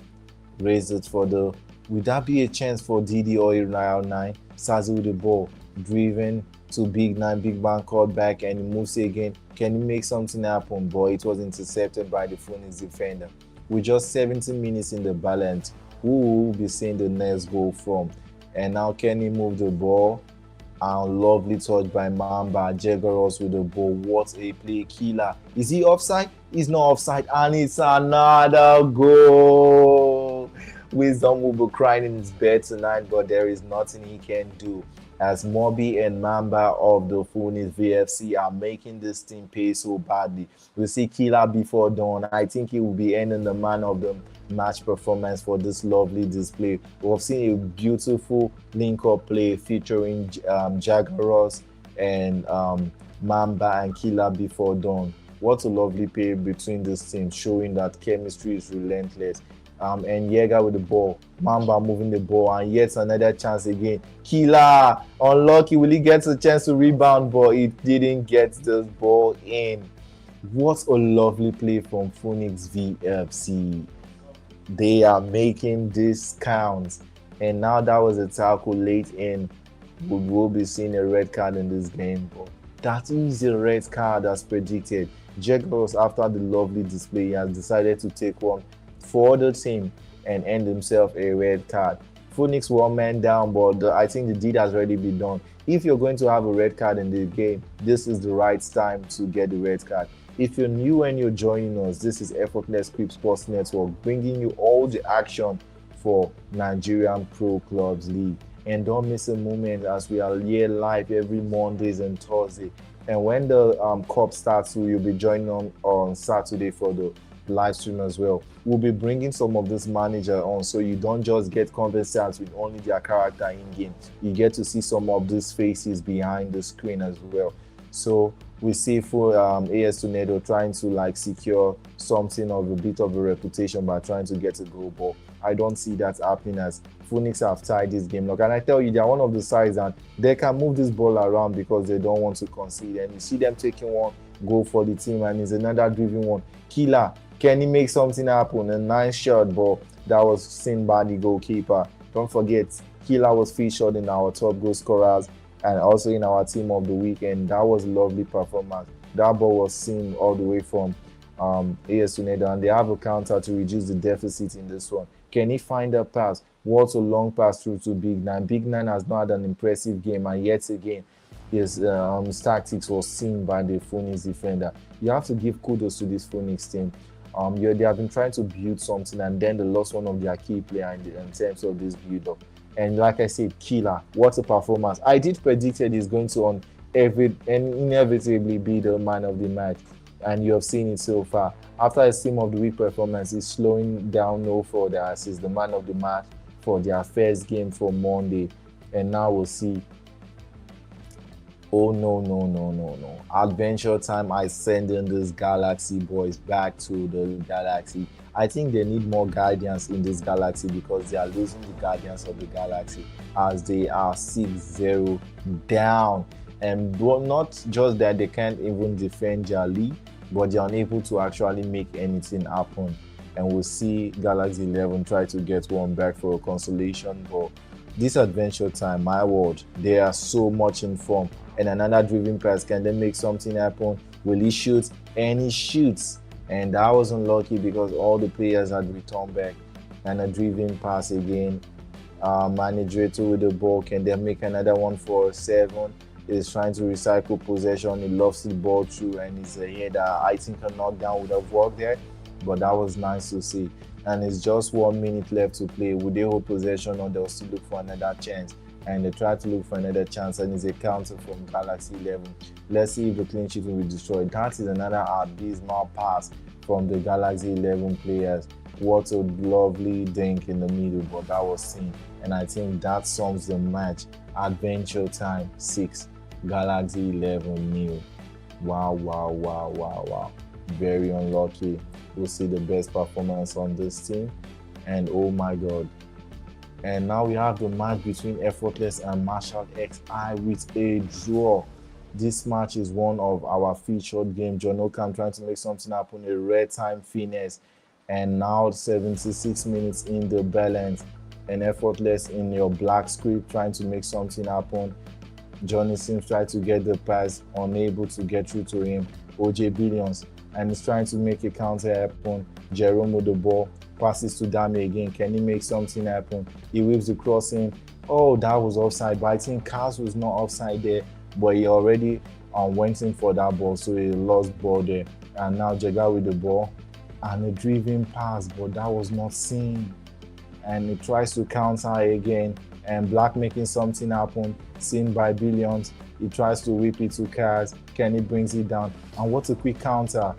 Raise it for the... Would that be a chance for Didi or Real 9? Sazi with the ball. Driven to Big 9. Big Man called back and he moves again. Can he make something happen? But it was intercepted by the Phoenix defender. With just 17 minutes in the balance, who will be seeing the next goal from? And now can he move the ball? And lovely touch by Mamba. Jaguars with the ball. What a play killer. Is he offside? He's not offside. And it's another goal. Wisdom will be crying in his bed tonight, but there is nothing he can do. As Moby and Mamba of the Phoenix VFC are making this team pay so badly. We see Killer before dawn. I think he will be ending the man of the match performance for this lovely display. We've seen a beautiful link-up play featuring Jaguars and Mamba and Killer before dawn. What a lovely play between these teams, showing that chemistry is relentless. And Jäger with the ball, Mamba moving the ball, and yet another chance again. Killer, unlucky, will he get a chance to rebound, but he didn't get this ball in. What a lovely play from Phoenix VFC. They are making this count. And now that was a tackle late in. We will be seeing a red card in this game, but that is a red card as predicted. Jaguars, after the lovely display, has decided to take one for the team and end himself a red card. Phoenix 1 man down, but I think the deed has already been done. If you're going to have a red card in the game, this is the right time to get the red card. If you're new and you're joining us, this is Effortless Crib Sports Network, bringing you all the action for Nigerian Pro Clubs League. And don't miss a moment as we are here live every Mondays and Thursday. And when the cup starts, you'll be joining on Saturday for the live stream as well. We'll be bringing some of this manager on, so you don't just get conversations with only their character in game. You get to see some of these faces behind the screen as well. So we see for AS Tornado trying to secure something of a bit of a reputation by trying to get a goal, but I don't see that happening as Phoenix have tied this game. Look, and I tell you, they're one of the sides and they can move this ball around because they don't want to concede. And you see them taking one goal for the team, and it's another driven one. Killer, can he make something happen? A nice shot, but that was seen by the goalkeeper. Don't forget, Killer was featured in our top goal scorers and also in our team of the week, and that was a lovely performance. That ball was seen all the way from AS Tornado, and they have a counter to reduce the deficit in this one. Can he find a pass? What a long pass through to Big Nine. Big Nine has not had an impressive game, and yet again, his tactics was seen by the Phoenix defender. You have to give kudos to this Phoenix team. They have been trying to build something, and then they lost one of their key players in terms of this build up. And like I said, killer, what a performance! I did predicted he's going to inevitably be the man of the match, and you have seen it so far. After a team of the week performance, he's slowing down no further as he's the man of the match for their first game for Monday. And now we'll see. Oh no. Adventure time. I send in these Galaxy boys back to the Galaxy. I think they need more guardians in this Galaxy because they are losing the guardians of the Galaxy as they are 6-0 down. And not just that they can't even defend their league, but they're unable to actually make anything happen. And we'll see Galaxy 11 try to get one back for a consolation. But this Adventure time, my word, they are so much in form. And another driven pass, can they make something happen? Will he shoot? And he shoots. And that was unlucky because all the players had returned back. And a driven pass again. Manager with the ball. Can they make another one for 7? He's trying to recycle possession. He lofts the ball through, and he's a header. I think a knockdown would have worked there, but that was nice to see. And it's just 1 minute left to play. Would they hold possession, or they'll still look for another chance? And they try to look for another chance, and it's a counter from Galaxy 11. Let's see if the clean sheet will be destroyed. That is another abysmal pass from the Galaxy 11 players. What a lovely dink in the middle, but that was seen. And I think that sums the match. Adventure time 6, Galaxy 11 nil. Wow. Very unlucky. We'll see the best performance on this team. And oh my god. And now we have the match between Effortless and Marshall XI with a draw. This match is one of our featured games. John Ocam trying to make something happen, a rare time finesse. And now 76 minutes in the balance. And Effortless in your black script trying to make something happen. Johnny Sims tried to get the pass, unable to get through to him. OJ Billions, and he's trying to make a counter happen. Jerome with the ball, passes to Dame again. Can he make something happen? He whips the crossing. Oh, that was offside, but I think Kaz was not offside there, but he already went in for that ball, so he lost ball there. And now Jega with the ball, and a driven pass, but that was not seen. And he tries to counter again, and Black making something happen, seen by Billions. He tries to whip it to Kaz. Kenny brings it down, and what a quick counter.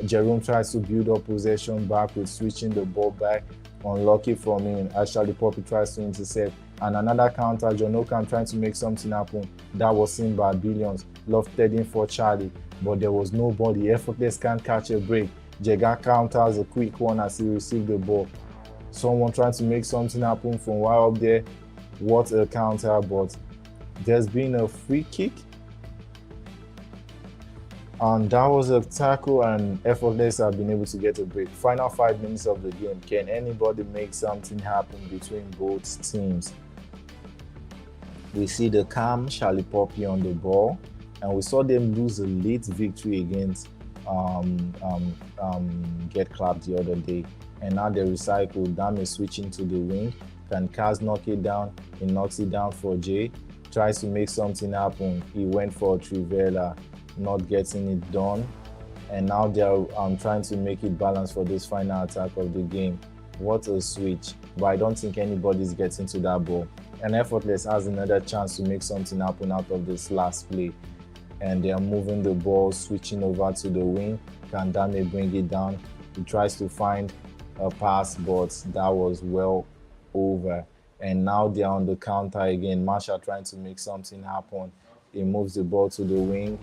Jerome tries to build up possession back with switching the ball back. Unlucky from him. Actually, Poppy tries to intercept. And another counter, John Ocam trying to make something happen. That was seen by Billions. Lofted in for Charlie, but there was nobody. Effortless can't catch a break. Jega counters a quick one as he received the ball. Someone trying to make something happen from way up there. What a counter, but there's been a free kick. And that was a tackle, and Effortless have been able to get a break. Final 5 minutes of the game. Can anybody make something happen between both teams? We see the calm Charlie Poppy on the ball, and we saw them lose a late victory against Get Clapped the other day. And now they recycle. Dam is switching to the wing. Can Kaz knock it down? He knocks it down for Jay. Tries to make something happen. He went for Trivela, not getting it done. And now they're trying to make it balanced for this final attack of the game. What a switch. But I don't think anybody's getting to that ball. And Effortless has another chance to make something happen out of this last play. And they're moving the ball, switching over to the wing. Can Dame bring it down? He tries to find a pass, but that was well over. And now they're on the counter again. Marshall trying to make something happen. He moves the ball to the wing,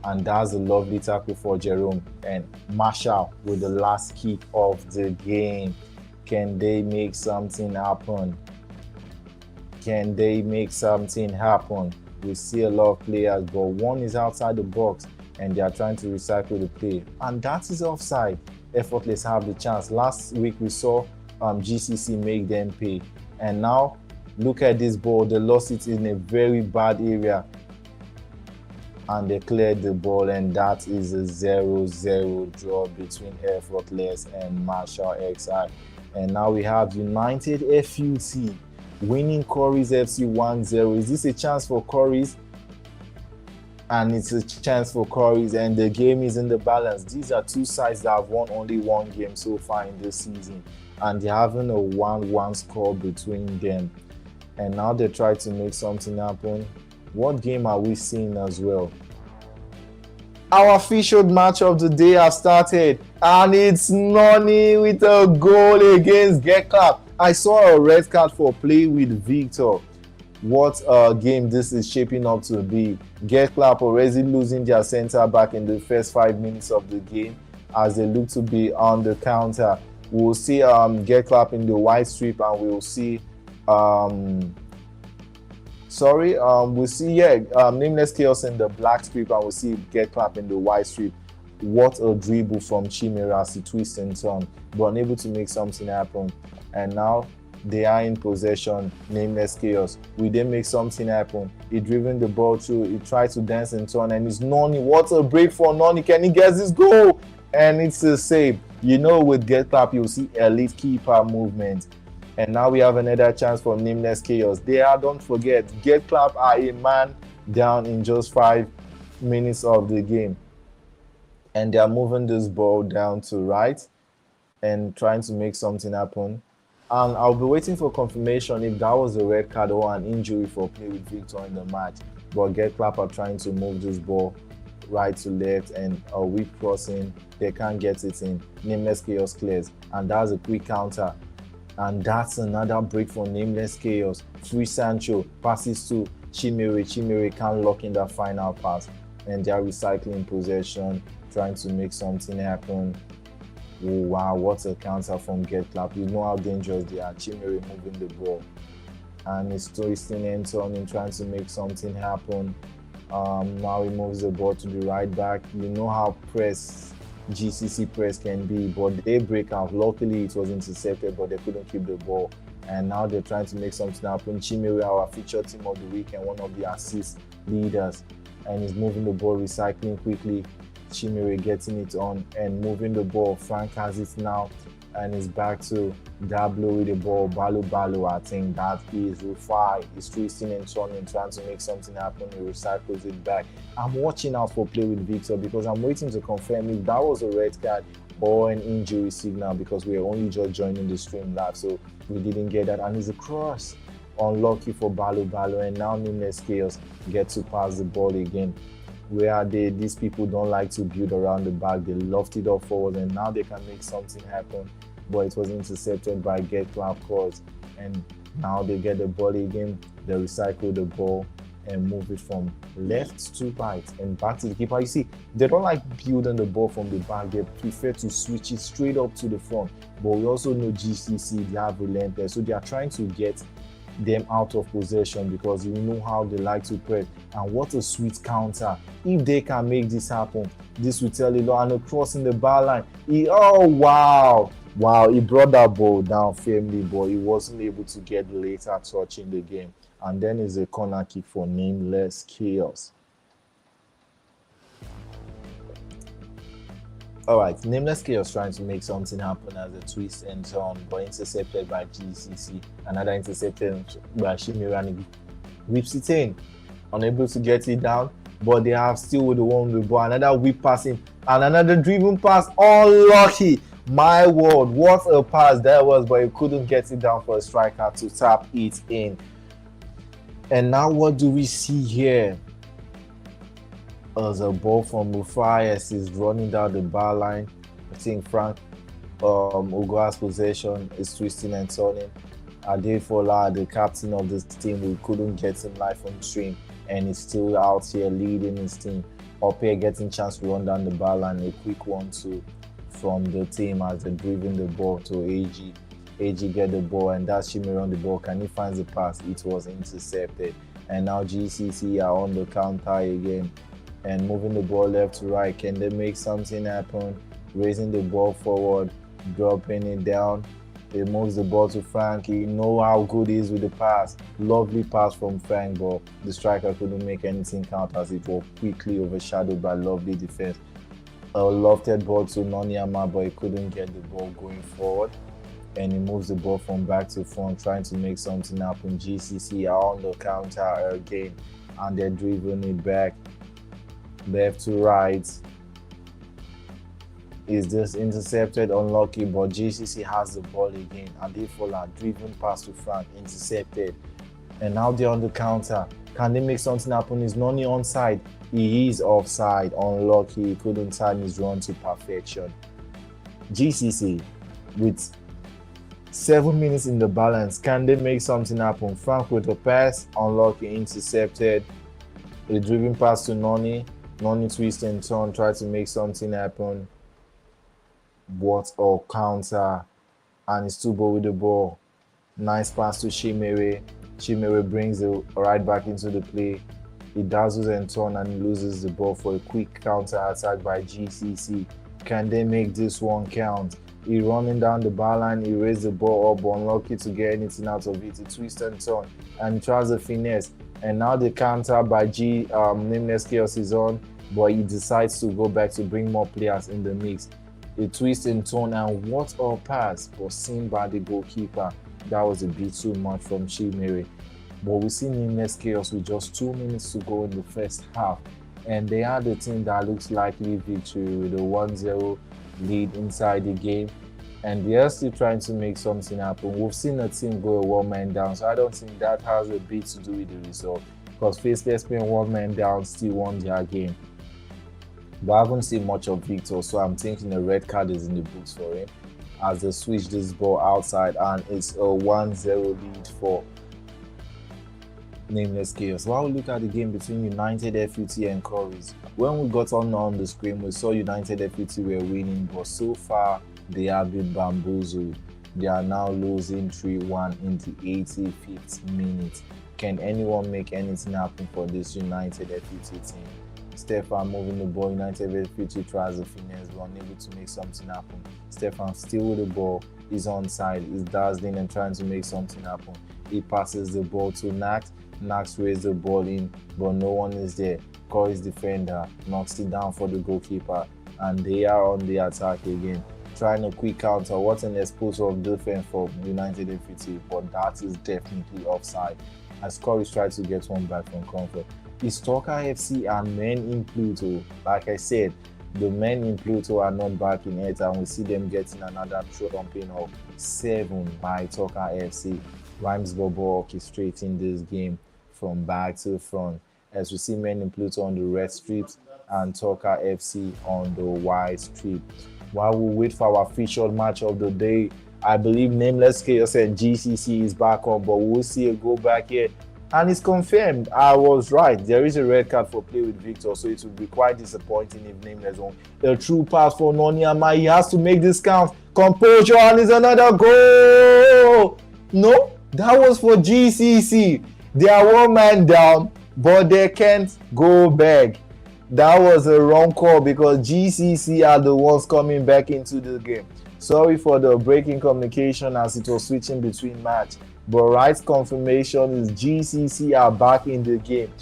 and that's a lovely tackle for Jerome. And Marshall with the last kick of the game. Can they make something happen? Can they make something happen? We see a lot of players, but one is outside the box, and they are trying to recycle the play. And that is offside. Effortless have the chance. Last week we saw GCC make them pay. And now look at this ball. They lost it in a very bad area, and they cleared the ball, and that is a 0-0 draw between Effortless and Marshall XI. And now we have United FUT winning CURRYZ FC 1-0. Is this a chance for CURRYZ? and it's a chance for CURRYZ, and the game is in the balance. These are two sides that have won only one game so far in this season, and they're having a 1-1 score between them. And now they try to make something happen. What game are we seeing as well? Our featured match of the day has started, and it's Noni with a goal against Get I saw a red card for play with Victor. What a game this is shaping up to be. Get already losing their center back in the first 5 minutes of the game as they look to be on the counter. We'll see Get in the white strip, and we'll see we'll see Nameless Chaos in the black strip, and we'll see Get in the white strip. What a dribble from Chimera as he twists and turns, but unable to make something happen. And now they are in possession. Nameless Chaos. We then make something happen. He driven the ball through. He tried to dance and turn, and it's Noni. What a break for Noni. Can he get this goal? And it's a save. You know, with Get you'll see elite keeper movement. And now we have another chance for Nameless Chaos. Don't forget, Get are a man down in just 5 minutes of the game. And they are moving this ball down to right and trying to make something happen. And I'll be waiting for confirmation if that was a red card or an injury for play with Victor in the match. But Get are trying to move this ball right to left, and a weak crossing. They can't get it in. Nameless Chaos clears, and that's a quick counter. And that's another break for Nameless Chaos. Free Sancho passes to Chimere. Chimere can't lock in that final pass, and they're recycling possession, trying to make something happen. Oh, wow, what a counter from Get You know how dangerous they are. Chimere moving the ball, and he's twisting and turning, trying to make something happen. Now he moves the ball to the right back. You know how GCC press can be, but they break out. Luckily it was intercepted, but they couldn't keep the ball, and now they're trying to make something happen. Chimere, our featured team of the week and one of the assist leaders, and he's moving the ball, recycling quickly. Chimere getting it on and moving the ball. Frank has it now, and it's back to Dablo with the ball. Balu, I think that is Rufai. He's twisting and turning, trying to make something happen. He recycles it back. I'm watching out for play with Victor because I'm waiting to confirm if that was a red card or an injury signal, because we are only just joining the stream live, so we didn't get that. And it's a cross. Unlucky for Balu, and now Nameless Chaos get to pass the ball again. Where are they? These people don't like to build around the back. They lofted it up forward, and now they can make something happen. But it was intercepted by Get Cause, and now they get the ball again. They recycle the ball and move it from left to right and back to the keeper. You see, they don't like building the ball from the back. They prefer to switch it straight up to the front. But we also know GCC, they have relentless, so they are trying to get them out of possession because you know how they like to press. And what a sweet counter. If they can make this happen, this will tell you. And a cross in the bar line. Wow, he brought that ball down firmly, but he wasn't able to get the later touch in the game. And then is a corner kick for Nameless Chaos. All right, Nameless Chaos trying to make something happen as a twist and turn, but intercepted by GCC. Another intercepted by Shimirani. Whips it in, unable to get it down, but they have still with the one with the ball. Another whip passing, and another driven pass. Unlucky. My word, what a pass that was, but he couldn't get it down for a striker to tap it in. And now what do we see here? As a ball from Mufias is running down the bar line. I think Frank Ugoa's possession is twisting and turning. Adefola, the captain of this team, we couldn't get him live on stream, and he's still out here leading his team. Ope getting chance to run down the bar line. A quick 1-2 from the team as they're driving the ball to AG. AG get the ball, and that's Shimmer on the ball. Can he find the pass? It was intercepted. And now GCC are on the counter again and moving the ball left to right. Can they make something happen? Raising the ball forward, dropping it down. He moves the ball to Frank. You know how good he is with the pass. Lovely pass from Frank, but the striker couldn't make anything count as it was quickly overshadowed by lovely defense. A lofted ball to Nonyama, but he couldn't get the ball going forward. And he moves the ball from back to front, trying to make something happen. GCC are on the counter again, and they're driving it back. left to right. Is this intercepted? Unlucky, but GCC has the ball again. Adefola driven pass to Frank, intercepted. And now they're on the counter. Can they make something happen? Is Noni onside? He is offside. Unlucky, he couldn't time his run to perfection. GCC with 7 minutes in the balance. Can they make something happen? Frank with a pass. Unlucky, intercepted. A driven pass to Noni. Noni twist and turn, try to make something happen. What a counter. And it's Tubo with the ball. Nice pass to Chimere. Chimere brings it right back into the play. He dazzles and turn and he loses the ball for a quick counter attack by GCC. Can they make this one count? He running down the bar line, he raised the ball up, unlucky to get anything out of it. He twists and turn and he tries a finesse. And now the counter by Nameless Chaos is on, but he decides to go back to bring more players in the mix. A twist and turn, and what a pass was seen by the goalkeeper. That was a bit too much from Chimere. But we see Nameless Chaos with just 2 minutes to go in the first half. And they are the team that looks likely victory with a 1-0 lead inside the game. And they are still trying to make something happen. We've seen a team go a one-man down, so I don't think that has a bit to do with the result. Because FACELESS being one-man down still won their game. But I haven't seen much of Victor, so I'm thinking a red card is in the books for him as they switch this ball outside, and it's a 1-0 lead for Nameless Chaos. While we look at the game between United FUT and CURRYZ, when we got on the screen, we saw United FUT were winning, but so far they have been bamboozled. They are now losing 3-1 in the 85th minute. Can anyone make anything happen for this United FUT team? Stefan moving the ball. United FUT tries a finesse, but unable to make something happen. Stefan still with the ball. He's onside. He's dazzling and trying to make something happen. He passes the ball to Nax. Nax raises the ball in, but no one is there. CURRYZ defender knocks it down for the goalkeeper, and they are on the attack again, trying a quick counter. What an exposure of defense for United FUT, but that is definitely offside as CURRYZ tries to get one back from comfort. It's Talker FC and men in Pluto. Like I said, the men in Pluto are not back in it, and we see them getting another thumping of 7 by Talker FC. Rhymes Bobo orchestrating this game from back to front, as we see men in Pluto on the red strips and Talker FC on the white strip. While we wait for our featured match of the day, I believe Nameless Chaos and GCC is back on, but we'll see a go back here. And it's confirmed. I was right. There is a red card for play with Victor, so it would be quite disappointing if Nameless won. A true pass for Noniama. He has to make this count. Composure, and it's another goal. No, that was for GCC. They are one man down, but they can't go back. That was a wrong call because GCC are the ones coming back into the game. Sorry for the breaking communication as it was switching between match. But right confirmation is GCC are back in the game.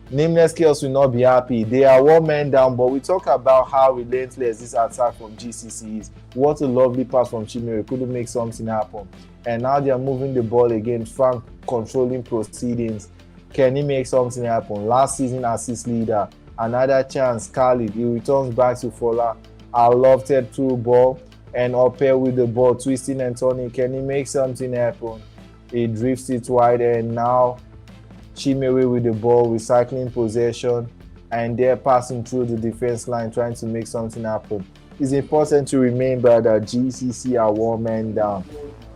Nameless Chaos will not be happy. They are one man down, but we talk about how relentless this attack from GCC is. What a lovely pass from Chimere. Couldn't make something happen. And now they are moving the ball again. Frank controlling proceedings. Can he make something happen? Last season assist leader. Another chance. Khalid. He returns back to Fola. I loved it through ball. And up here with the ball. Twisting and turning. Can he make something happen? He drifts it wide, and now Chimere with the ball, recycling possession, and they're passing through the defense line, trying to make something happen. It's important to remember that GCC are one man down,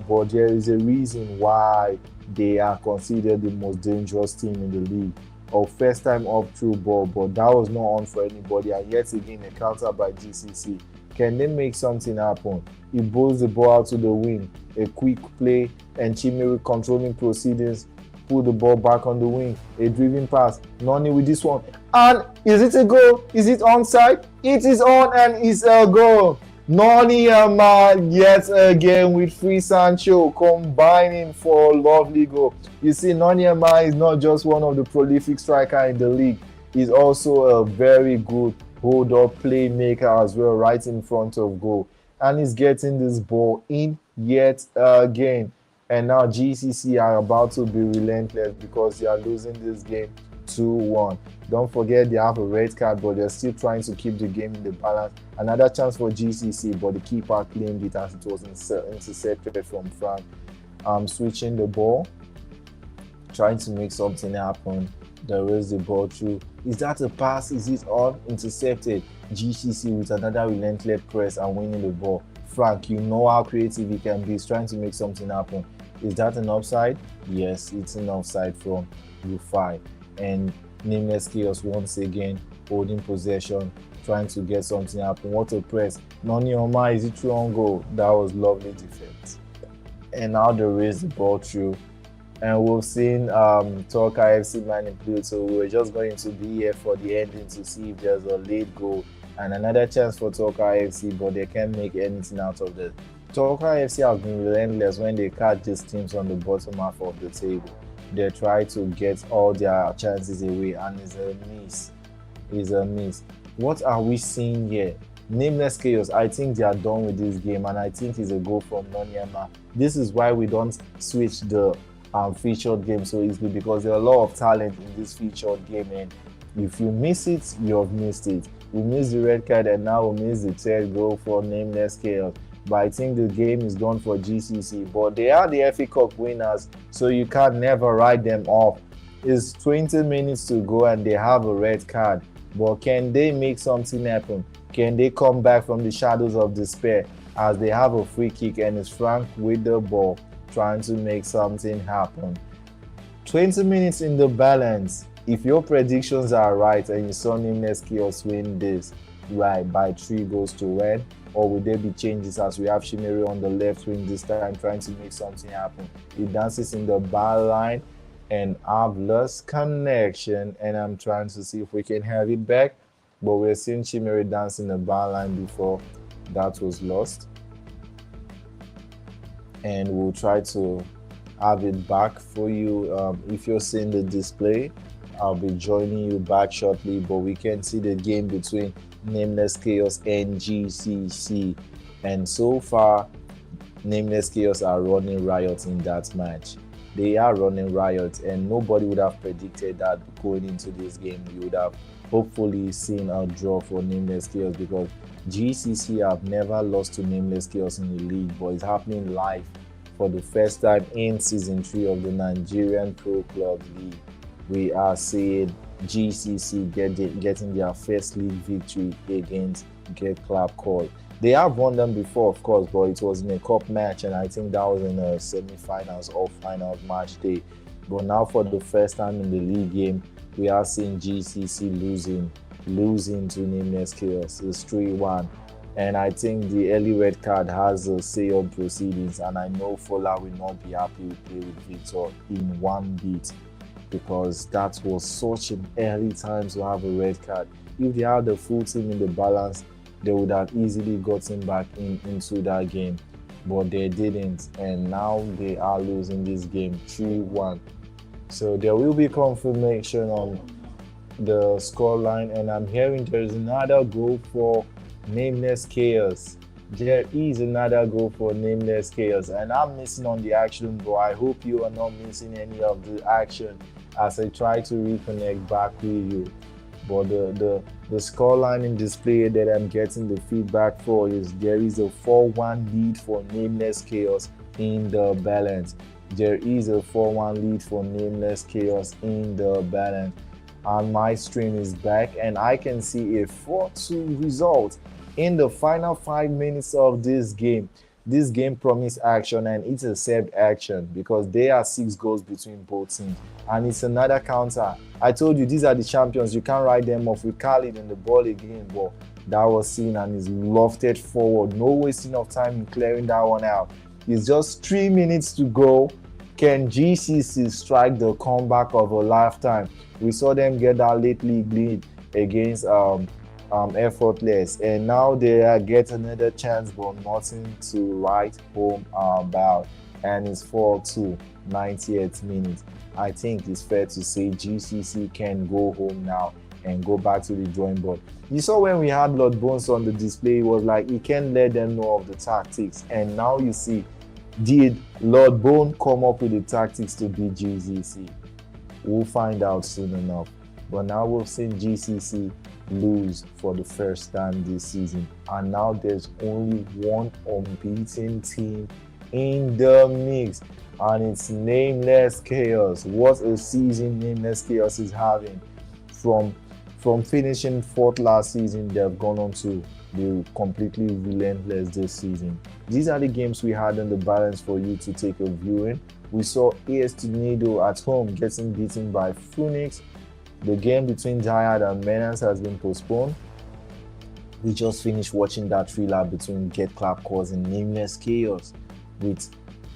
but there is a reason why they are considered the most dangerous team in the league. Or first time up through ball, but that was not on for anybody, and yet again a counter by GCC. Can they make something happen? He bowls the ball out to the wing. A quick play, and Chimere controlling proceedings. Pull the ball back on the wing. A driven pass. Noni with this one. And is it a goal? Is it onside? It is on, and it's a goal. Noni yet again with Free Sancho combining for a lovely goal. You see, Noni is not just one of the prolific strikers in the league. He's also a very good hold-up playmaker as well, right in front of goal. And he's getting this ball in yet again. And now GCC are about to be relentless because they are losing this game 2-1. Don't forget they have a red card, but they're still trying to keep the game in the balance. Another chance for GCC, but the keeper claimed it as it was intercepted from Frank. Switching the ball, trying to make something happen. There is the ball through. Is that a pass? Is it on? Intercepted. GCC with another relentless press and winning the ball. Frank, you know how creative he can be. He's trying to make something happen. Is that an offside? Yes, it's an offside from Rufai. And Nameless Chaos once again holding possession, trying to get something happen. What a press. Noni Oma, is it through on goal? That was lovely defense. And now they raise the ball through. And we've seen Talk IFC man PLUTO. We were just going to be here for the ending to see if there's a late goal and another chance for Talk IFC, but they can't make anything out of it. Talk IFC have been relentless when they catch these teams on the bottom half of the table. They try to get all their chances away, and it's a miss. It's a miss. What are we seeing here? Nameless Chaos, I think they are done with this game, and I think it's a goal from Nonyema. This is why we don't switch the featured game so easily, because there are a lot of talent in this featured game, and if you miss it, you have missed it. We missed the red card, and now we missed the third goal for Nameless Chaos. But I think the game is done for GCC. But they are the FA Cup winners, so you can never write them off. It's 20 minutes to go, and they have a red card. But can they make something happen? Can they come back from the shadows of despair, as they have a free kick and it's Frank with the ball trying to make something happen? 20 minutes in the balance. If your predictions are right and you saw Nameless Chaos win this right by 3-1, or will there be changes as we have Shimeri on the left wing this time trying to make something happen? He dances in the bar line, and I've lost connection, and I'm trying to see if we can have it back. But we're seeing Shimeri dance in the bar line before that was lost. And we'll try to have it back for you. If you're seeing the display, I'll be joining you back shortly, but we can see the game between Nameless Chaos and GCC, and so far Nameless Chaos are running riot in that match. They are running riot, and nobody would have predicted that going into this game. You would have hopefully seen a draw for Nameless Chaos, because GCC have never lost to Nameless Chaos in the league, but it's happening live for the first time in season 3 of the Nigerian Pro Clubs League. We are seeing GCC getting their first league victory against Get Club Call. They have won them before, of course, but it was in a cup match, and I think that was in a semi-finals or finals match day. But now for the first time in the league game, we are seeing GCC losing to Nameless Chaos. It's 3-1. And I think the early red card has a say on proceedings, and I know Fola will not be happy to play with Victor in one beat, because that was such an early time to have a red card. If they had the full team in the balance, they would have easily gotten back into that game, but they didn't, and now they are losing this game 3-1. So there will be confirmation on the scoreline, and I'm hearing there is another goal for Nameless Chaos. There is another goal for Nameless Chaos, and I'm missing on the action, but I hope you are not missing any of the action as I try to reconnect back with you. But the scoreline in display that I'm getting the feedback for is there is a 4-1 lead for Nameless Chaos in the balance. There is a 4-1 lead for Nameless Chaos in the balance. And my stream is back, and I can see a 4-2 result in the final 5 minutes of this game. This game promised action, and it's a saved action, because there are 6 goals between both teams, and it's another counter. I told you these are the champions, you can't write them off. With Khalid in the ball again, but that was seen and is lofted forward. No wasting of time in clearing that one out. It's just 3 minutes to go. Can GCC strike the comeback of a lifetime? We saw them get that late league lead against Effortless, and now they get another chance, but nothing to write home about, and it's 4-2, 90th minute. I think it's fair to say GCC can go home now and go back to the drawing board. You saw when we had Lord Bones on the display, it was like he can't let them know of the tactics, and now you see, did Lord Bone come up with the tactics to beat GCC? We'll find out soon enough. But now we've seen GCC lose for the first time this season, and now there's only one unbeaten team in the mix, and it's Nameless Chaos. What a season Nameless Chaos is having! From finishing fourth last season, they've gone on to be completely relentless this season. These are the games we had on the balance for you to take a view in. We saw AS Tornado at home getting beaten by Phoenix. The game between DIEHARD and MENACE has been postponed. We just finished watching that thriller between Get Clap Calls and Nameless Chaos, with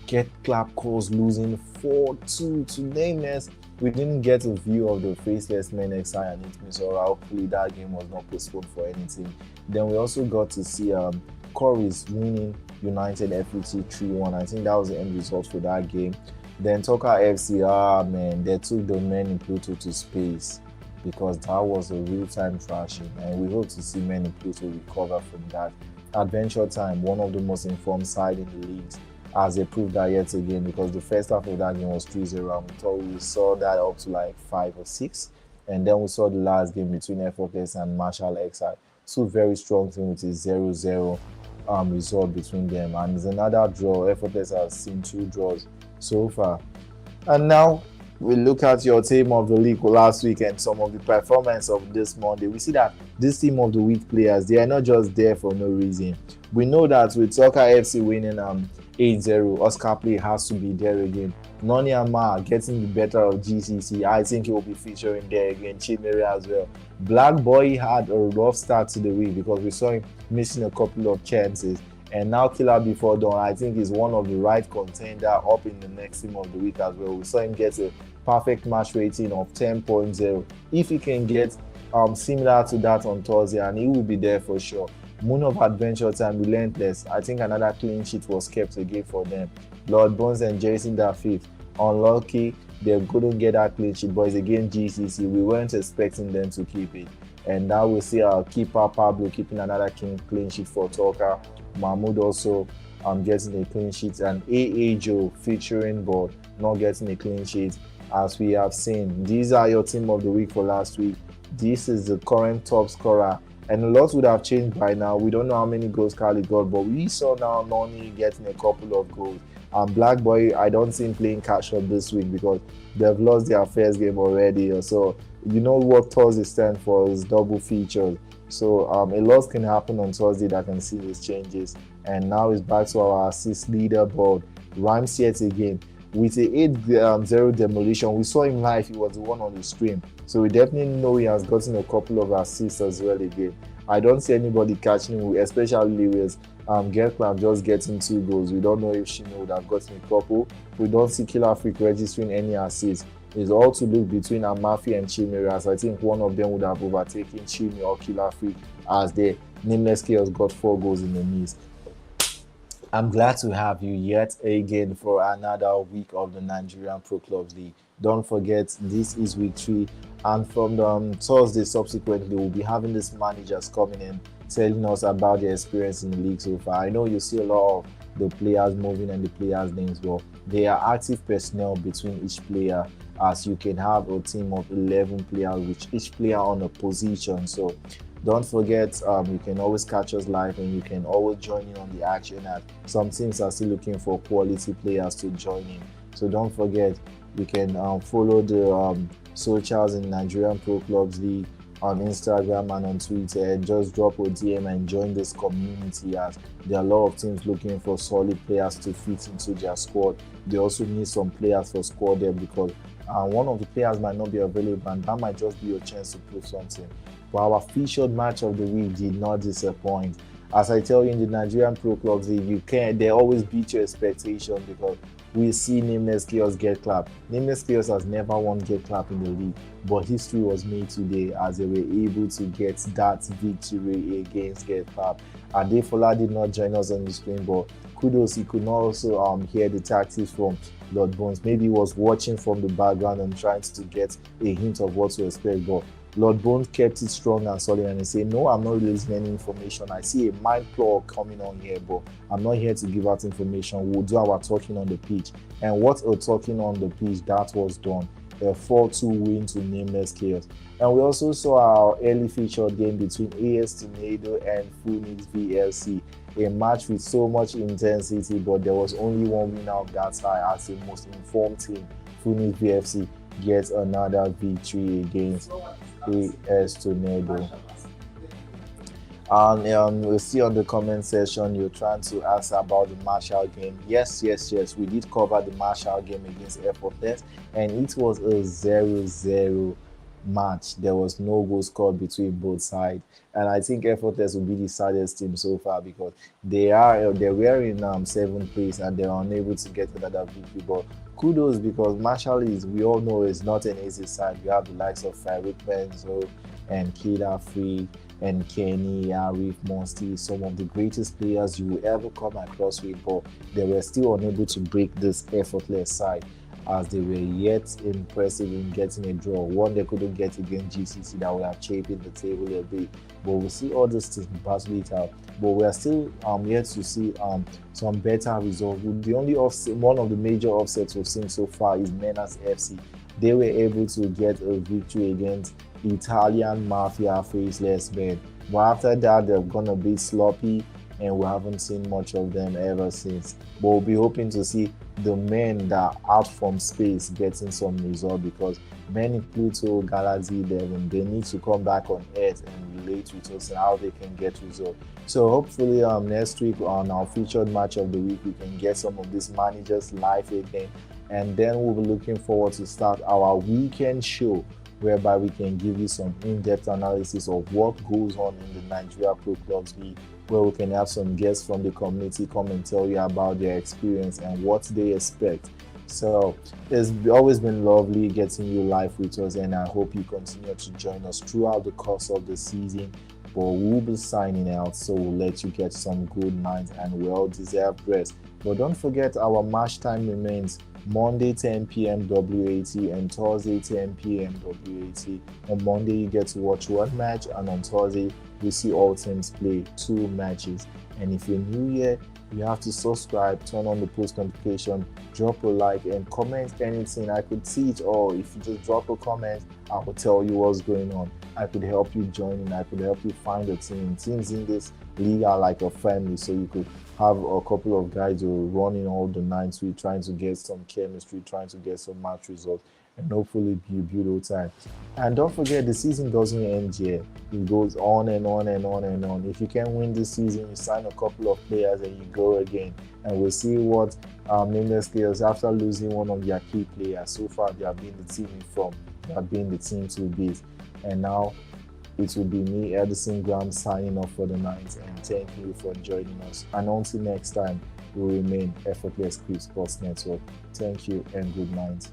Get Clap Calls losing 4-2 to Nameless. We didn't get a view of the FACELESS MENACE and HITMISS, or hopefully that game was not postponed for anything. Then we also got to see CURRYZ winning United FUT 3-1. I think that was the end result for that game. Then Tucker FC, man, they took the men in PLUTO to space, because that was a real-time thrashing, and we hope to see men in PLUTO recover from that. Adventure Time, one of the most informed side in the leagues, as they proved that yet again, because the first half of that game was 3-0, and we thought we saw that up to like 5 or 6, and then we saw the last game between EFFORTLESS and Marshall Ecsn. Two very strong teams with a 0-0 result between them, and it's another draw. EFFORTLESS has seen 2 draws so far. And now we look at your team of the league last week and some of the performance of this Monday. We see that this team of the week players, they are not just there for no reason. We know that with Tucker FC winning 8-0, Oscar Play has to be there again. Noni Ama getting the better of GCC. I think he will be featuring there again. Chimere as well. Black Boy had a rough start to the week because we saw him missing a couple of chances. And now Killer Before Dawn, I think, is one of the right contender up in the next team of the week as well. We saw him get a perfect match rating of 10.0. If he can get similar to that on Thursday, and he will be there for sure. Moon of Adventure Time, Relentless. I think another clean sheet was kept again for them. Lord Bones and Jason that fifth. Unlucky, they couldn't get that clean sheet, but it's against GCC. We weren't expecting them to keep it. And now we see our keeper Pablo keeping another clean sheet for Tucker. Mahmoud also getting a clean sheet, and AA Joe featuring but not getting a clean sheet, as we have seen. These are your team of the week for last week. This is the current top scorer, and a lot would have changed by now. We don't know how many goals Carly got, but we saw now Noni getting a couple of goals. And Black Boy, I don't see him playing catch up this week because they've lost their first game already. So you know what Thursday stands for is double features. So a lot can happen on Thursday that can see these changes. And now it's back to our assist leaderboard. Rhymes yet again with a 8-0 demolition. We saw him live. He was the one on the stream. So we definitely know he has gotten a couple of assists as well again. I don't see anybody catching him, especially with Getclamp just getting 2 goals. We don't know if Shino would have gotten a couple. We don't see Killer Freak registering any assists. It's all to look between Amafi and Chimere, as I think one of them would have overtaken Chimere or Killer Freak, as the Nameless Chaos got 4 goals in the knees. I'm glad to have you yet again for another week of the Nigerian Pro Clubs League. Don't forget, this is week 3, and from the Thursday subsequently, we'll be having these managers coming in telling us about their experience in the league so far. I know you see a lot of the players moving and the players' names, but they are active personnel between each player, as you can have a team of 11 players with each player on a position. So don't forget, you can always catch us live, and you can always join in on the action, as some teams are still looking for quality players to join in. So don't forget, you can follow the socials in Nigerian Pro Clubs League on Instagram and on Twitter, and just drop a DM and join this community, as there are a lot of teams looking for solid players to fit into their squad. They also need some players for squad depth, because one of the players might not be available, and that might just be your chance to prove something. But our featured match of the week did not disappoint. As I tell you, in the Nigerian Pro Clubs League, they always beat your expectation, because we see Nameless Chaos get clapped. Nameless Chaos has never won get clapped in the league, but history was made today as they were able to get that victory against get clapped. Adefola did not join us on the screen, but kudos, he could not also hear the tactics from Lord Bones. Maybe he was watching from the background and trying to get a hint of what to expect, but Lord Bones kept it strong and solid, and he said, no, I'm not releasing any information. I see a mind claw coming on here, but I'm not here to give out information. We'll do our talking on the pitch. And what a talking on the pitch, that was done. a 4-2 win to Nameless Chaos. And we also saw our early featured game between AS Tornado and Phoenix VLC, a match with so much intensity, but there was only one winner of that side as the most informed team. Phoenix VFC gets another victory against AS Tornado. And we'll see on the comment section you're trying to ask about the Marshall game. Yes, we did cover the Marshall game against Effortless, and it was a 0-0 match. There was no goal scored between both sides, and I think Effortless will be the saddest team so far because they were in 7th place and they're unable to get another victory. But kudos, because Marshall is, we all know, is not an easy side. You have the likes of Farouk Benzo and Kida Free and Kenny, Arif, Monty, some of the greatest players you will ever come across with, but they were still unable to break this Effortless side, as they were yet impressive in getting a draw. One they couldn't get against GCC that would have shaped the table a bit, but we'll see all these things battle it out. But we are still yet to see some better results. The only one of the major offsets we've seen so far is MENACE FC. They were able to get a victory against Italian Mafia Faceless men. But after that, they're gonna be sloppy, and we haven't seen much of them ever since. But we'll be hoping to see the men that are out from space getting some result, because men in PLUTO, Galaxy 11, they need to come back on Earth and relate with us and how they can get results. So hopefully next week on our featured match of the week, we can get some of these managers live again, and then we'll be looking forward to start our weekend show, whereby we can give you some in-depth analysis of what goes on in the Nigeria Pro Clubs League, where we can have some guests from the community come and tell you about their experience and what they expect. So it's always been lovely getting you live with us, and I hope you continue to join us throughout the course of the season. But we'll be signing out, so we'll let you get some good nights and well-deserved rest. But don't forget, our match time remains Monday 10 p.m. WAT and Thursday 10 p.m. WAT. On Monday you get to watch one match, and on Thursday we see all teams play 2 matches. And if you're new here, you have to subscribe, turn on the post notification, drop a like, and comment anything. I could see it all. If you just drop a comment, I will tell you what's going on. I could help you join in. I could help you find a team. Teams in this league are like a family, so you could have a couple of guys who are running all the nights with, trying to get some chemistry, trying to get some match results, and hopefully be a beautiful time. And don't forget, the season doesn't end here. It goes on and on and on and on. If you can win this season, you sign a couple of players and you go again. And we'll see what Nameless players, after losing one of their key players, so far they have been the team in form, they have been the team to beat. And now it will be me, Edison Graham, signing off for the night, and thank you for joining us. And until next time, we remain Effortless Sports Network. Thank you and good night.